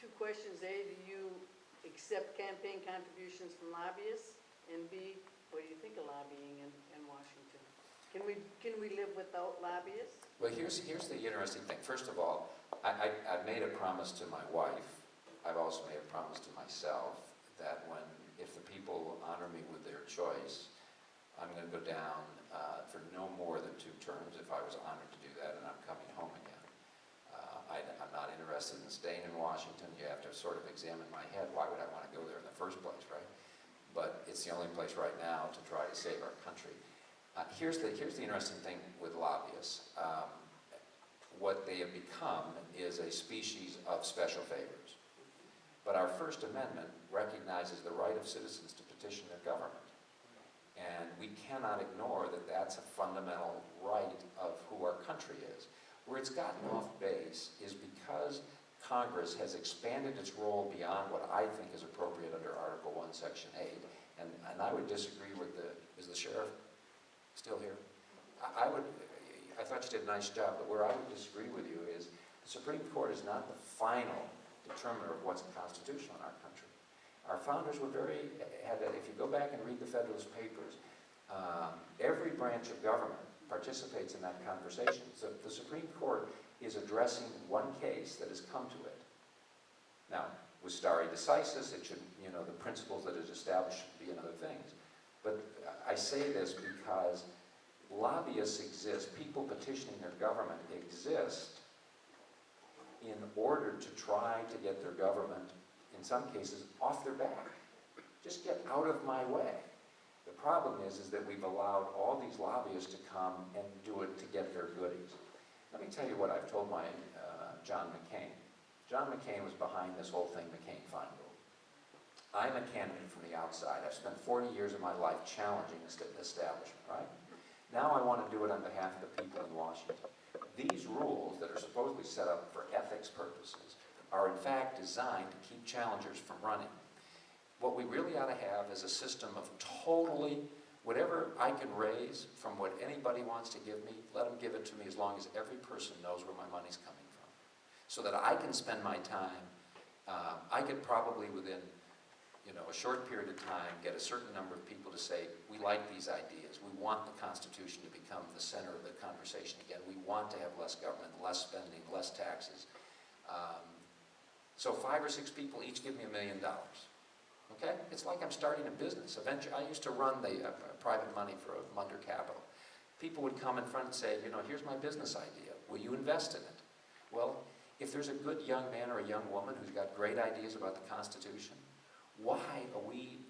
Two questions. A, do you accept campaign contributions from lobbyists? And B, what do you think of lobbying in Washington? Can we live without lobbyists? Well, here's the interesting thing. First of all, I've made a promise to my wife. I've also made a promise to myself that if the people honor me with their choice, I'm going to go down for no more than 2 terms if I was honored to do that, and I'm coming home again. I'm not interested in staying in Washington. You have to sort of examine my head. Why would I want to go there in the first place, right? But it's the only place right now to try to save our country. Here's the interesting thing with lobbyists. What they have become is a species of special favors. But our First Amendment recognizes the right of citizens to petition their government. And we cannot ignore that that's a fundamental right of who our country is. Where it's gotten off base is because Congress has expanded its role beyond what I think is appropriate under Article 1, Section 8. And I would disagree with is the sheriff still here? I thought you did a nice job, but where I would disagree with you is the Supreme Court is not the final determiner of what's constitutional in our country. Our founders were if you go back and read the Federalist Papers, every branch of government participates in that conversation. So the Supreme Court is addressing one case that has come to it. Now, with stare decisis, it should, the principles that it established should be in other things. But I say this because lobbyists exist, people petitioning their government exist in order to try to get their government, in some cases, off their back. Just get out of my way. The problem is that we've allowed all these lobbyists to come and do it to get their goodies. Let me tell you what I've told my John McCain. John McCain was behind this whole thing, McCain-Feingold. I'm a candidate from the outside. I've spent 40 years of my life challenging the establishment, right? Now I want to do it on behalf of the people in Washington. These rules that are supposedly set up for ethics purposes are in fact designed to keep challengers from running. What we really ought to have is a system of totally, whatever I can raise from what anybody wants to give me, let them give it to me as long as every person knows where my money's coming from. So that I can spend my time, I could probably within a short period of time get a certain number of people to say, we like these ideas, we want the Constitution to become the center of the conversation again, we want to have less government, less spending, less taxes. So 5 or 6 people each give me $1 million. Okay? It's like I'm starting a business. Eventually, I used to run the private money for Munder Capital. People would come in front and say, you know, here's my business idea. Will you invest in it? Well, if there's a good young man or a young woman who's got great ideas about the Constitution, why are we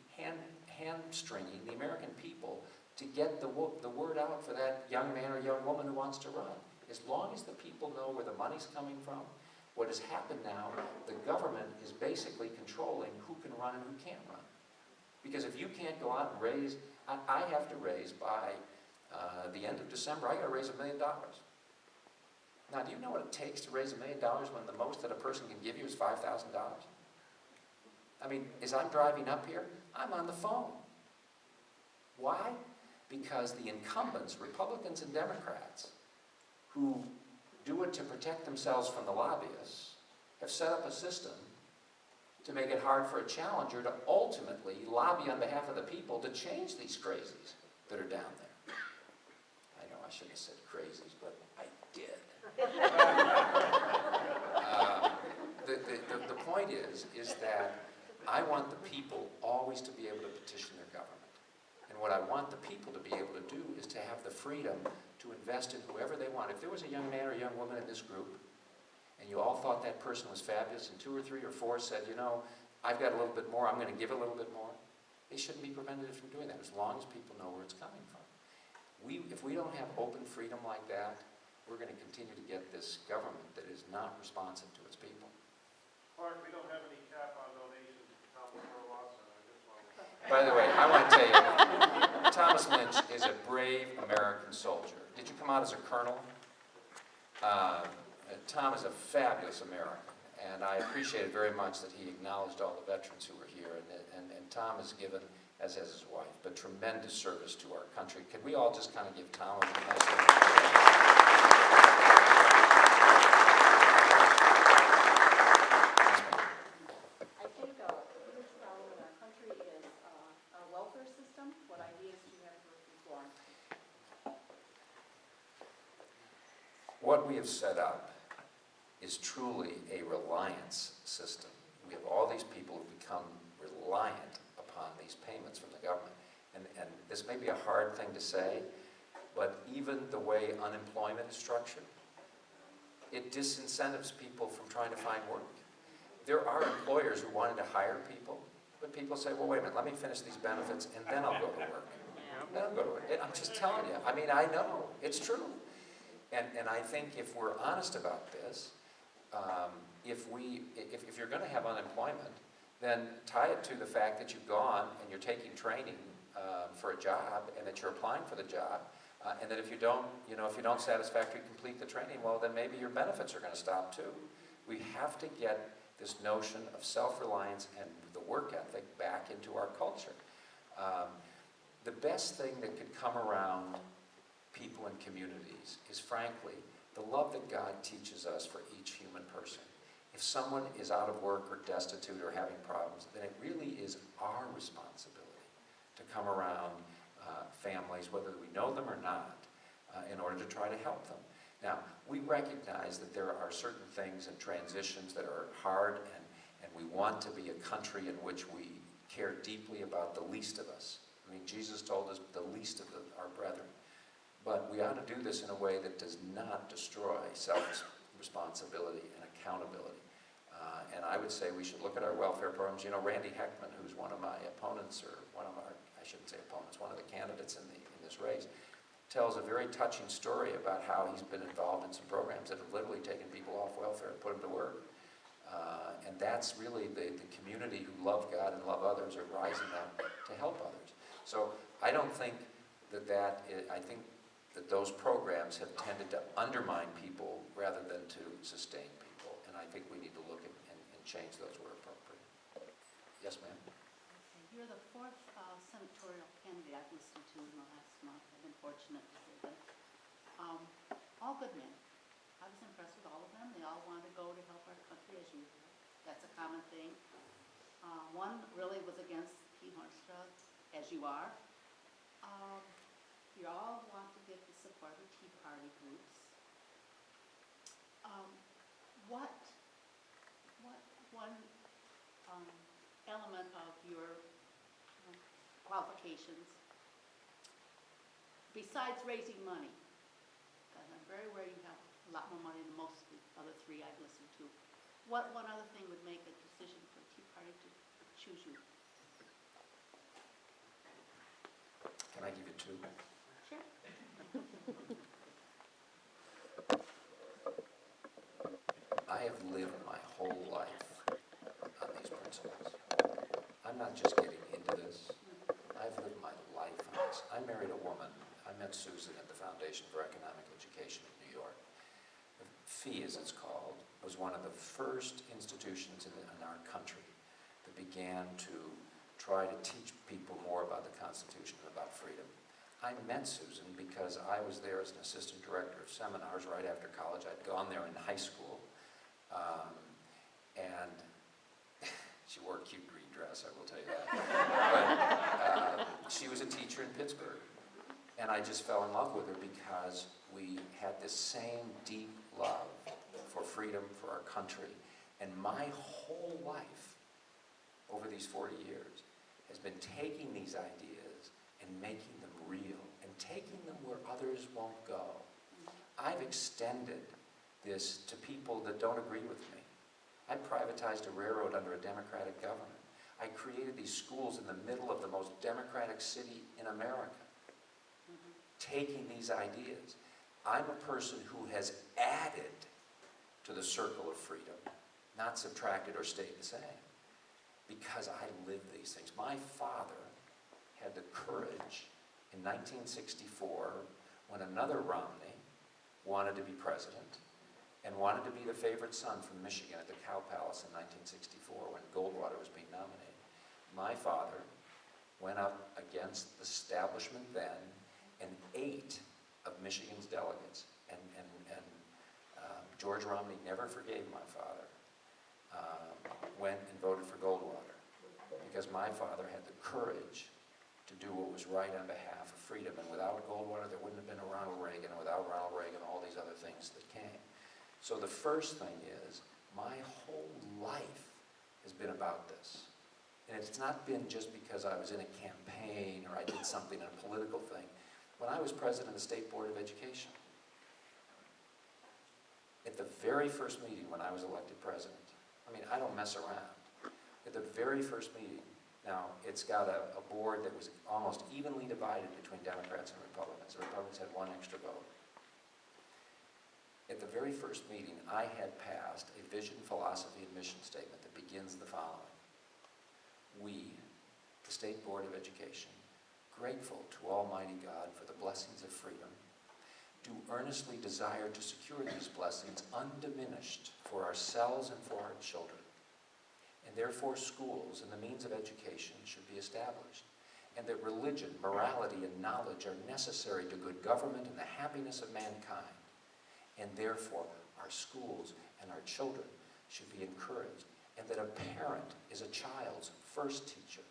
hamstringing the American people to get the word out for that young man or young woman who wants to run? As long as the people know where the money's coming from, what has happened now, the government is basically controlling who can run and who can't run. Because if you can't go out and raise, I have to raise by the end of December, I got to raise $1 million. Now, do you know what it takes to raise $1 million when the most that a person can give you is $5,000? I mean, as I'm driving up here, I'm on the phone. Why? Because the incumbents, Republicans and Democrats, who do it to protect themselves from the lobbyists, have set up a system to make it hard for a challenger to ultimately lobby on behalf of the people to change these crazies that are down there. I know I shouldn't have said crazies, but I did. The point is that I want the people always to be able to petition their government. And what I want the people to be able to do is to have the freedom to invest in whoever they want. If there was a young man or a young woman in this group, and you all thought that person was fabulous, and 2 or 3 or 4 said, you know, I've got a little bit more, I'm going to give a little bit more, they shouldn't be prevented from doing that as long as people know where it's coming from. If we don't have open freedom like that, we're going to continue to get this government that is not responsive to its people. Clark, we don't have any cap on donations to Thomas Lawson. I just want to... By the way, I want to tell you, Thomas Lynch is a brave American soldier. Did you come out as a colonel? Tom is a fabulous American, and I appreciate it very much that he acknowledged all the veterans who were here, and Tom has given, as has his wife, but tremendous service to our country. Could we all just kind of give Tom a nice round? I think a huge problem in our country is our welfare system. What ideas do you have for reform? What we have set up is truly a reliance system. We have all these people who become reliant upon these payments from the government. And this may be a hard thing to say, but even the way unemployment is structured, it disincentives people from trying to find work. There are employers who wanted to hire people, but people say, well, wait a minute, let me finish these benefits and then I'll go to work. Then I'll go to work. I'm just telling you. I mean, I know. It's true. And I think if we're honest about this, if you're going to have unemployment, then tie it to the fact that you've gone and you're taking training for a job, and that you're applying for the job, and that if you don't satisfactorily complete the training, well, then maybe your benefits are going to stop too. We have to get this notion of self-reliance and the work ethic back into our culture. The best thing that could come around people and communities is, frankly, the love that God teaches us for each human person. If someone is out of work or destitute or having problems, then it really is our responsibility to come around families, whether we know them or not, in order to try to help them. Now, we recognize that there are certain things and transitions that are hard, and we want to be a country in which we care deeply about the least of us. I mean, Jesus told us the least of our brethren. But we ought to do this in a way that does not destroy self-responsibility and accountability. And I would say we should look at our welfare programs. You know, Randy Heckman, who's one of my opponents, or one of our, I shouldn't say opponents, one of the candidates in this race, tells a very touching story about how he's been involved in some programs that have literally taken people off welfare and put them to work. And that's really the community who love God and love others are rising up to help others. So I don't think I think that those programs have tended to undermine people rather than to sustain people. And I think we need to look and change those where appropriate. Yes, ma'am? Okay. You're the 4th senatorial candidate I've listened to in the last month. I've been fortunate to see them. All good men. I was impressed with all of them. They all want to go to help our country, as you heard. That's a common thing. One really was against Pete Hornstra, as you are. You all want to get the support of Tea Party groups. What element of your qualifications, besides raising money, because I'm very aware you have a lot more money than most of the other three I've listened to, what one other thing would make a decision for the Tea Party to choose you? Can I give you two? Sure. I have lived my whole life on these principles. I'm not just getting into this. I've lived my life on this. I married a woman. I met Susan at the Foundation for Economic Education in New York. The FEE, as it's called, was one of the first institutions in our country that began to try to teach people more about the Constitution and about freedom. I met Susan because I was there as an assistant director of seminars right after college. I'd gone there in high school. And she wore a cute green dress, I will tell you that. But she was a teacher in Pittsburgh. And I just fell in love with her because we had this same deep love for freedom, for our country. And my whole life, over these 40 years, has been taking these ideas and making them real and taking them where others won't go. I've extended this to people that don't agree with me. I privatized a railroad under a Democratic government. I created these schools in the middle of the most democratic city in America, taking these ideas. I'm a person who has added to the circle of freedom, not subtracted or stayed the same, because I live these things. My father had the courage in 1964, when another Romney wanted to be president, and wanted to be the favorite son from Michigan at the Cow Palace in 1964 when Goldwater was being nominated. My father went up against the establishment then, and 8 of Michigan's delegates, and George Romney never forgave my father, went and voted for Goldwater, because my father had the courage to do what was right on behalf of freedom, and without Goldwater there wouldn't have been a Ronald Reagan, and without Ronald Reagan all these other things that came. So the first thing is, my whole life has been about this. And it's not been just because I was in a campaign or I did something, a political thing. When I was president of the State Board of Education, at the very first meeting when I was elected president, I mean, I don't mess around. At the very first meeting, now it's got a board that was almost evenly divided between Democrats and Republicans. The Republicans had 1 extra vote. At the very first meeting, I had passed a vision, philosophy, and mission statement that begins the following. We, the State Board of Education, grateful to Almighty God for the blessings of freedom, do earnestly desire to secure these blessings undiminished for ourselves and for our children. And therefore schools and the means of education should be established, and that religion, morality, and knowledge are necessary to good government and the happiness of mankind. And therefore, our schools and our children should be encouraged, and that a parent is a child's first teacher.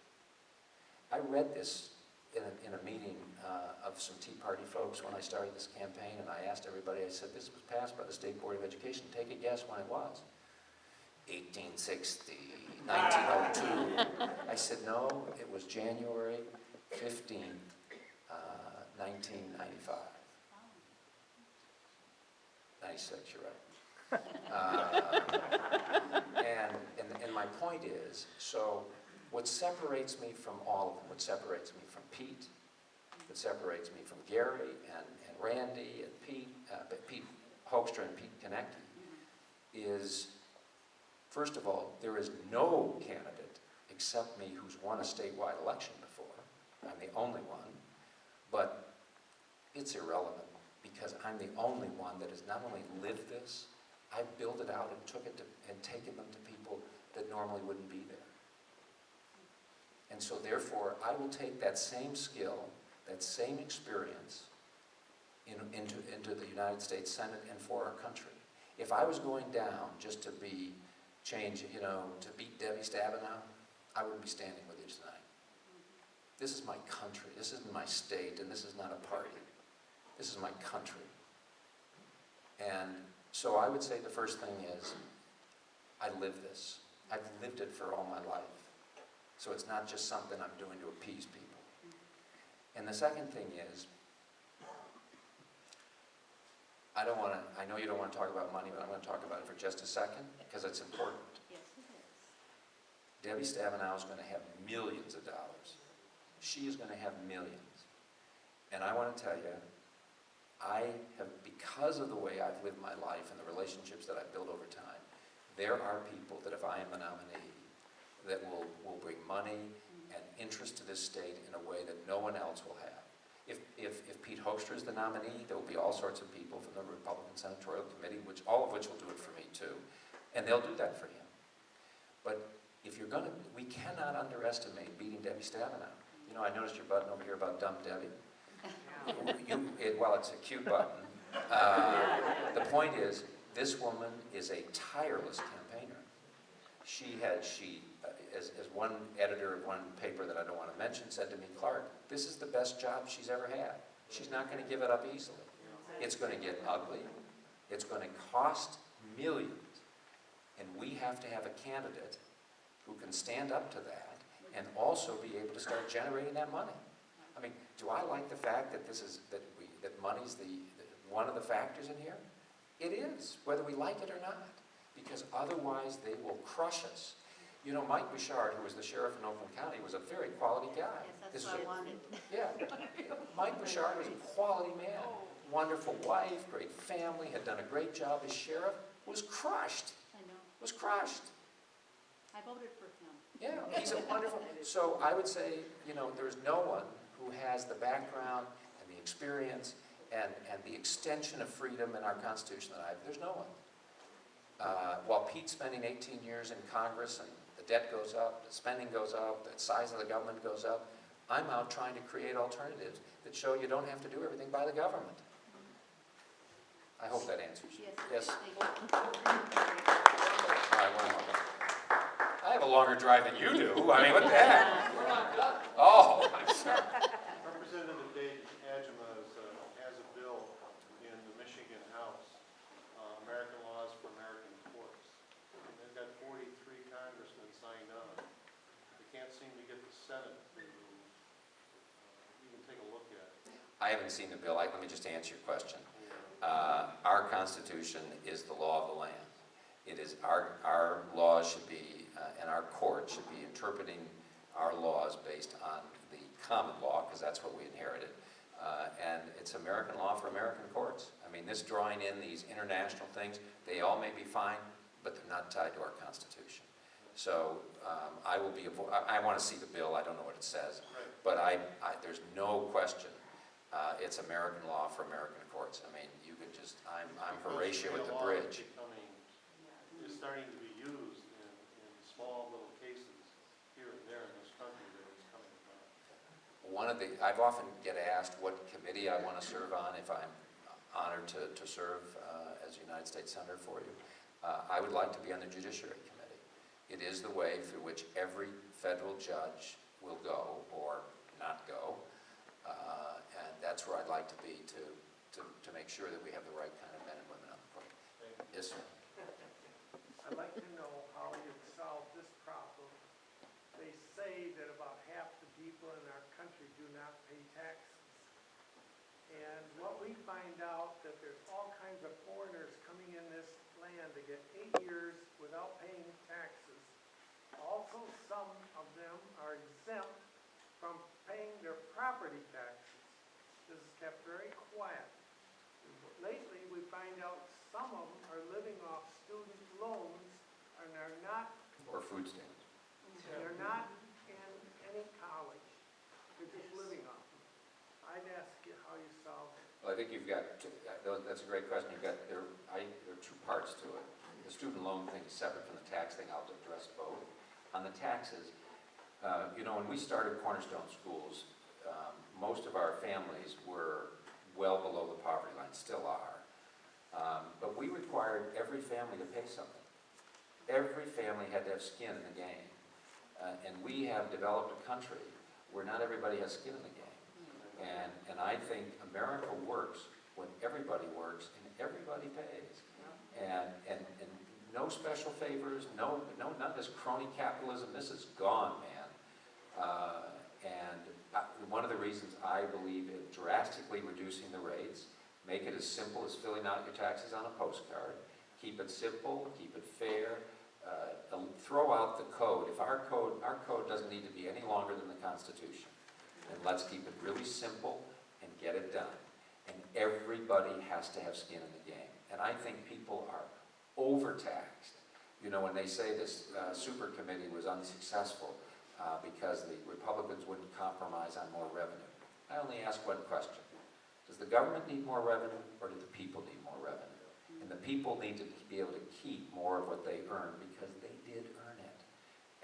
I read this in a meeting of some Tea Party folks when I started this campaign, and I asked everybody, I said, this was passed by the State Board of Education. Take a guess when it was. 1860, 1902. I said, no, it was January 15th, 1995. 96, you're right. And my point is, so what separates me from all of them, what separates me from Pete, what separates me from Gary and Randy and Pete Hoekstra and Pete Konecki is, first of all, there is no candidate except me who's won a statewide election before. I'm the only one, but it's irrelevant, because I'm the only one that has not only lived this, I've built it out and took it to, and taken them to people that normally wouldn't be there. And so therefore, I will take that same skill, that same experience into the United States Senate and for our country. If I was going down just to be changed, to beat Debbie Stabenow, I wouldn't be standing with you tonight. This is my country, this isn't my state, and this is not a party. This is my country. And so I would say the first thing is, I live this. I've lived it for all my life. So it's not just something I'm doing to appease people. And the second thing is, I know you don't want to talk about money, but I'm going to talk about it for just a second, because it's important. Yes, it is. Debbie Stabenow is going to have millions of dollars. She is going to have millions. And I want to tell you, I have, because of the way I've lived my life and the relationships that I've built over time, there are people that if I am the nominee, that will bring money and interest to this state in a way that no one else will have. If Pete Hoekstra is the nominee, there will be all sorts of people from the Republican Senatorial Committee, all of which will do it for me too, and they'll do that for him. But if you're going to, we cannot underestimate beating Debbie Stabenow. You know, I noticed your button over here about Dump Debbie. Well, it's a cute button. The point is, this woman is a tireless campaigner. As one editor of one paper that I don't want to mention said to me, Clark, this is the best job she's ever had. She's not going to give it up easily. It's going to get ugly. It's going to cost millions. And we have to have a candidate who can stand up to that and also be able to start generating that money. I mean, do I like the fact that that money's one of the factors in here? It is, whether we like it or not, because otherwise they will crush us. You know, Mike Bouchard, who was the sheriff in Oakland County, was a very quality guy. Yes, that's what I wanted. Yeah, Mike Bouchard was a quality man, wonderful wife, great family, had done a great job as sheriff, was crushed, I know. was crushed. I voted for him. Yeah, he's a wonderful, so I would say, you know, there's no one who has the background and the experience and the extension of freedom in our Constitution that I have. There's no one. While Pete's spending 18 years in Congress and the debt goes up, the spending goes up, the size of the government goes up, I'm out trying to create alternatives that show you don't have to do everything by the government. I hope that answers you. Yes. Yes? Thank you. All right, one more. I have a longer drive than you do. I mean, what the heck? Oh, I'm sorry. Representative Dave Adjema has a bill in the Michigan House, American Laws for American Courts. And they've got 43 congressmen signed on. They can't seem to get the Senate to even take a look at it. I haven't seen the bill. Let me just answer your question. Our Constitution is the law of the land. It is our laws should be, and our court should be interpreting our laws based on the common law, because that's what we inherited. And it's American law for American courts. I mean, this drawing in these international things, they all may be fine, but they're not tied to our Constitution. So I want to see the bill. I don't know what it says, but there's no question it's American law for American courts. I mean, you could just, I'm Horatio at the bridge. Is starting to be used in small little cases here and there in this country that it's coming about. I've often get asked what committee I want to serve on if I'm honored to serve as a United States Senator for you. I would like to be on the Judiciary Committee. It is the way through which every federal judge will go or not go. And that's where I'd like to be to make sure that we have the right kind of men and women on the court. Yes, sir. I'd like to know how you'd solve this problem. They say that about half the people in our country do not pay taxes. And what we find out that there's all kinds of foreigners coming in this land to get 8 years without paying taxes. Also, some of them are exempt from paying their property taxes. This is kept very quiet. Lately, we find out some of them are living off student loans and are not, Or food stamps. they're not in any college. They're just living off them. I'd ask you how you solve it. Well, I think you've got, that's a great question. There are two parts to it. The student loan thing is separate from the tax thing. I'll address both. On the taxes, you know, when we started Cornerstone Schools, most of our families were well below the poverty line, still are. But we required every family to pay something. Every family had to have skin in the game. And we have developed a country where not everybody has skin in the game. And I think America works when everybody works and everybody pays. And no special favors, not this crony capitalism. This is gone, man. One of the reasons I believe in drastically reducing the rates, make it as simple as filling out your taxes on a postcard, keep it simple, keep it fair, throw out the code. If our code doesn't need to be any longer than the Constitution, then let's keep it really simple and get it done. And everybody has to have skin in the game. And I think people are overtaxed. You know, when they say this super committee was unsuccessful because the Republicans wouldn't compromise on more revenue, I only ask one question. Does the government need more revenue, or do the people need more revenue? And the people need to be able to keep more of what they earn because they did earn it.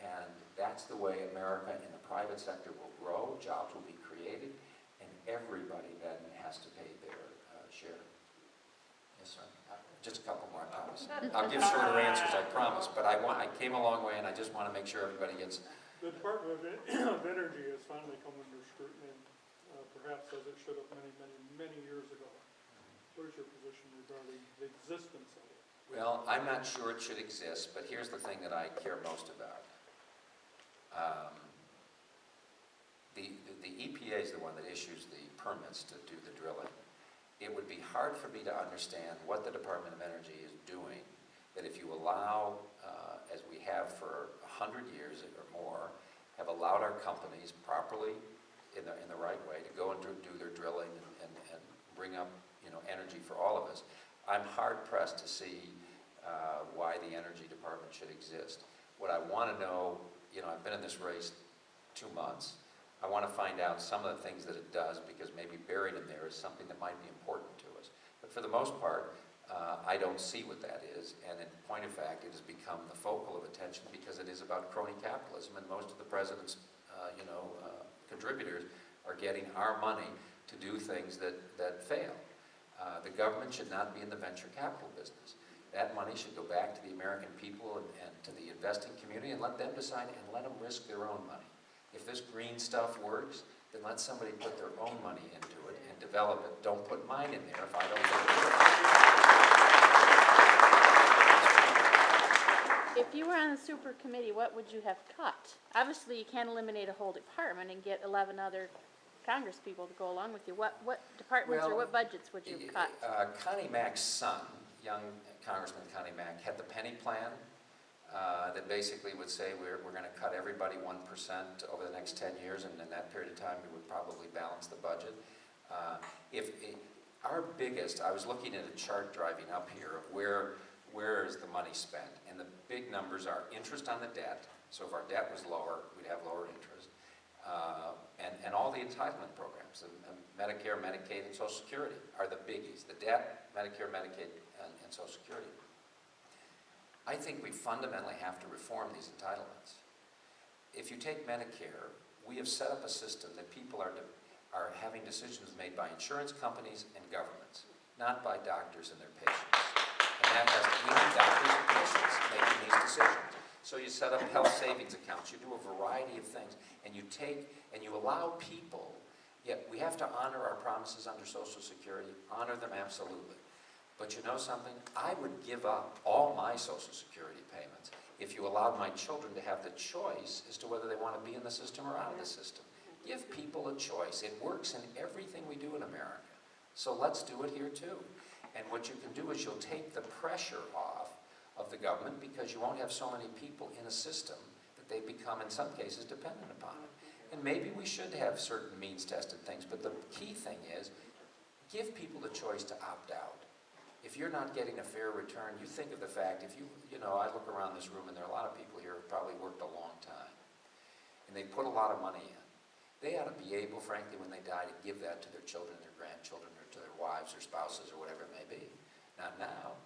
And that's the way America in the private sector will grow, jobs will be created, and everybody then has to pay their share. Yes, sir. Just a couple more, I promise. I'll give shorter answers, I promise, but I came a long way and I just want to make sure everybody gets. The Department of Energy has finally come under scrutiny, perhaps as it should have many years ago. What is your position regarding the existence of it? Well, I'm not sure it should exist, but here's the thing that I care most about. The EPA is the one that issues the permits to do the drilling. It would be hard for me to understand what the Department of Energy is doing, that if you allow, as we have for 100 years or more, have allowed our companies properly in the right way to go and do their drilling and bring up, you know, energy for all of us. I'm hard pressed to see why the Energy Department should exist. What I want to know, you know, I've been in this race 2 months. I want to find out some of the things that it does, because maybe buried in there is something that might be important to us. But for the most part, I don't see what that is, and in point of fact, it has become the focal of attention because it is about crony capitalism, and most of the president's, contributors are getting our money to do things that fail. The government should not be in the venture capital business. That money should go back to the American people and to the investing community, and let them decide and let them risk their own money. If this green stuff works, then let somebody put their own money into it and develop it. Don't put mine in there if I don't think it works. If you were on the super committee, what would you have cut? Obviously, you can't eliminate a whole department and get 11 other Congress people to go along with you. What departments or what budgets would you cut? Connie Mack's son, young Congressman Connie Mack, had the penny plan that basically would say we're going to cut everybody 1% over the next 10 years, and in that period of time we would probably balance the budget. Our biggest, I was looking at a chart driving up here of where is the money spent, and the big numbers are interest on the debt. So if our debt was lower, we'd have lower interest, and all the entitlement programs, Medicare, Medicaid, and Social Security are the biggies. The debt, Medicare, Medicaid, and Social Security. I think we fundamentally have to reform these entitlements. If you take Medicare, we have set up a system that people are having decisions made by insurance companies and governments, not by doctors and their patients. And that has to be doctors and patients making these decisions. So you set up health savings accounts, you do a variety of things, and you allow people, yet we have to honor our promises under Social Security, honor them absolutely. But you know something? I would give up all my Social Security payments if you allowed my children to have the choice as to whether they want to be in the system or out of the system. Give people a choice. It works in everything we do in America. So let's do it here too. And what you can do is you'll take the pressure off of the government, because you won't have so many people in a system that they become, in some cases, dependent upon it. And maybe we should have certain means-tested things, but the key thing is give people the choice to opt out. If you're not getting a fair return, you think of the fact, I look around this room and there are a lot of people here who've probably worked a long time. And they put a lot of money in. They ought to be able, frankly, when they die, to give that to their children, their grandchildren, or to their wives or spouses or whatever it may be. Not now.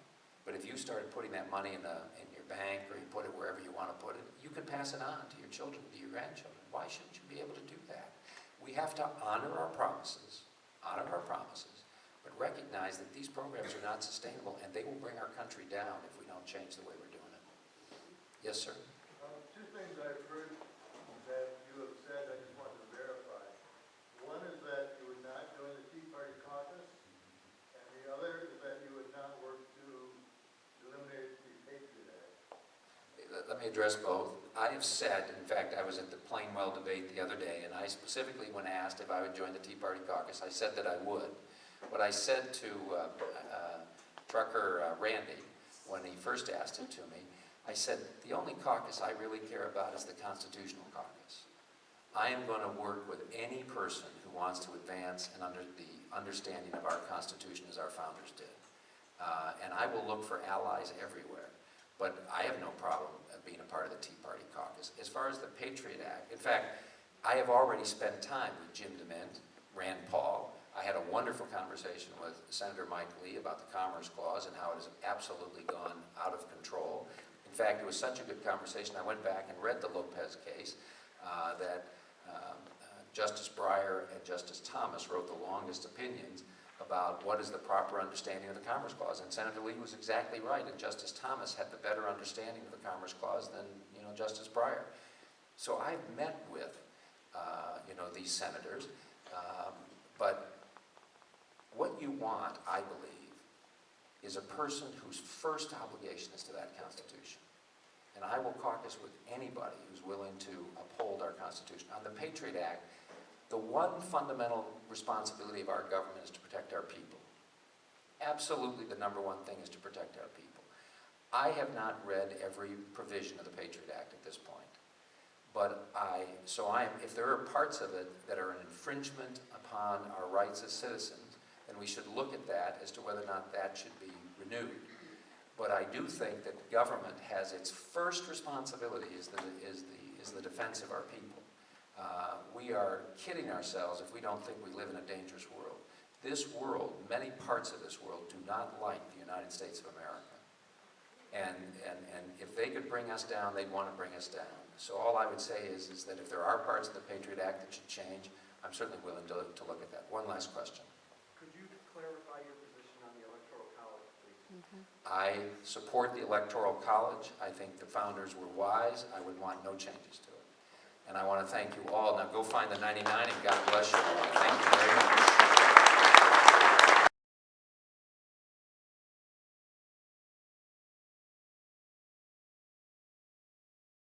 But if you started putting that money in your bank, or you put it wherever you want to put it, you could pass it on to your children, to your grandchildren. Why shouldn't you be able to do that? We have to honor our promises, but recognize that these programs are not sustainable, and they will bring our country down if we don't change the way we're doing it. Yes, sir? Two things I've heard that you have said I just wanted to verify. One is that you would not join the Tea Party caucus, and the other is that you would not work to eliminate the Patriot Act. Let me address both. I have said, in fact, I was at the Plainwell debate the other day, and I specifically, when asked if I would join the Tea Party caucus, I said that I would. What I said to Trucker Randy, when he first asked it to me, I said, the only caucus I really care about is the Constitutional Caucus. I am going to work with any person who wants to advance and under the understanding of our Constitution as our founders did. And I will look for allies everywhere. But I have no problem being a part of the Tea Party caucus. As far as the Patriot Act, in fact, I have already spent time with Jim DeMint, Rand Paul. I had a wonderful conversation with Senator Mike Lee about the Commerce Clause and how it has absolutely gone out of control. In fact, it was such a good conversation, I went back and read the Lopez case that Justice Breyer and Justice Thomas wrote the longest opinions about what is the proper understanding of the Commerce Clause. And Senator Lee was exactly right, and Justice Thomas had the better understanding of the Commerce Clause than, Justice Breyer. So I've met with, these senators, but what you want, I believe, is a person whose first obligation is to that Constitution. And I will caucus with anybody who's willing to uphold our Constitution. On the Patriot Act, the one fundamental responsibility of our government is to protect our people. Absolutely the number one thing is to protect our people. I have not read every provision of the Patriot Act at this point. But if there are parts of it that are an infringement upon our rights as citizens, then we should look at that as to whether or not that should be renewed. But I do think that government has its first responsibility is the defense of our people. We are kidding ourselves if we don't think we live in a dangerous world. This world, many parts of this world, do not like the United States of America. And if they could bring us down, they'd want to bring us down. So all I would say is that if there are parts of the Patriot Act that should change, I'm certainly willing to look at that. One last question. Could you clarify your position on the Electoral College, please? I support the Electoral College. I think the founders were wise. I would want no changes to it. And I want to thank you all. Now go find the 99 and God bless you. Thank you.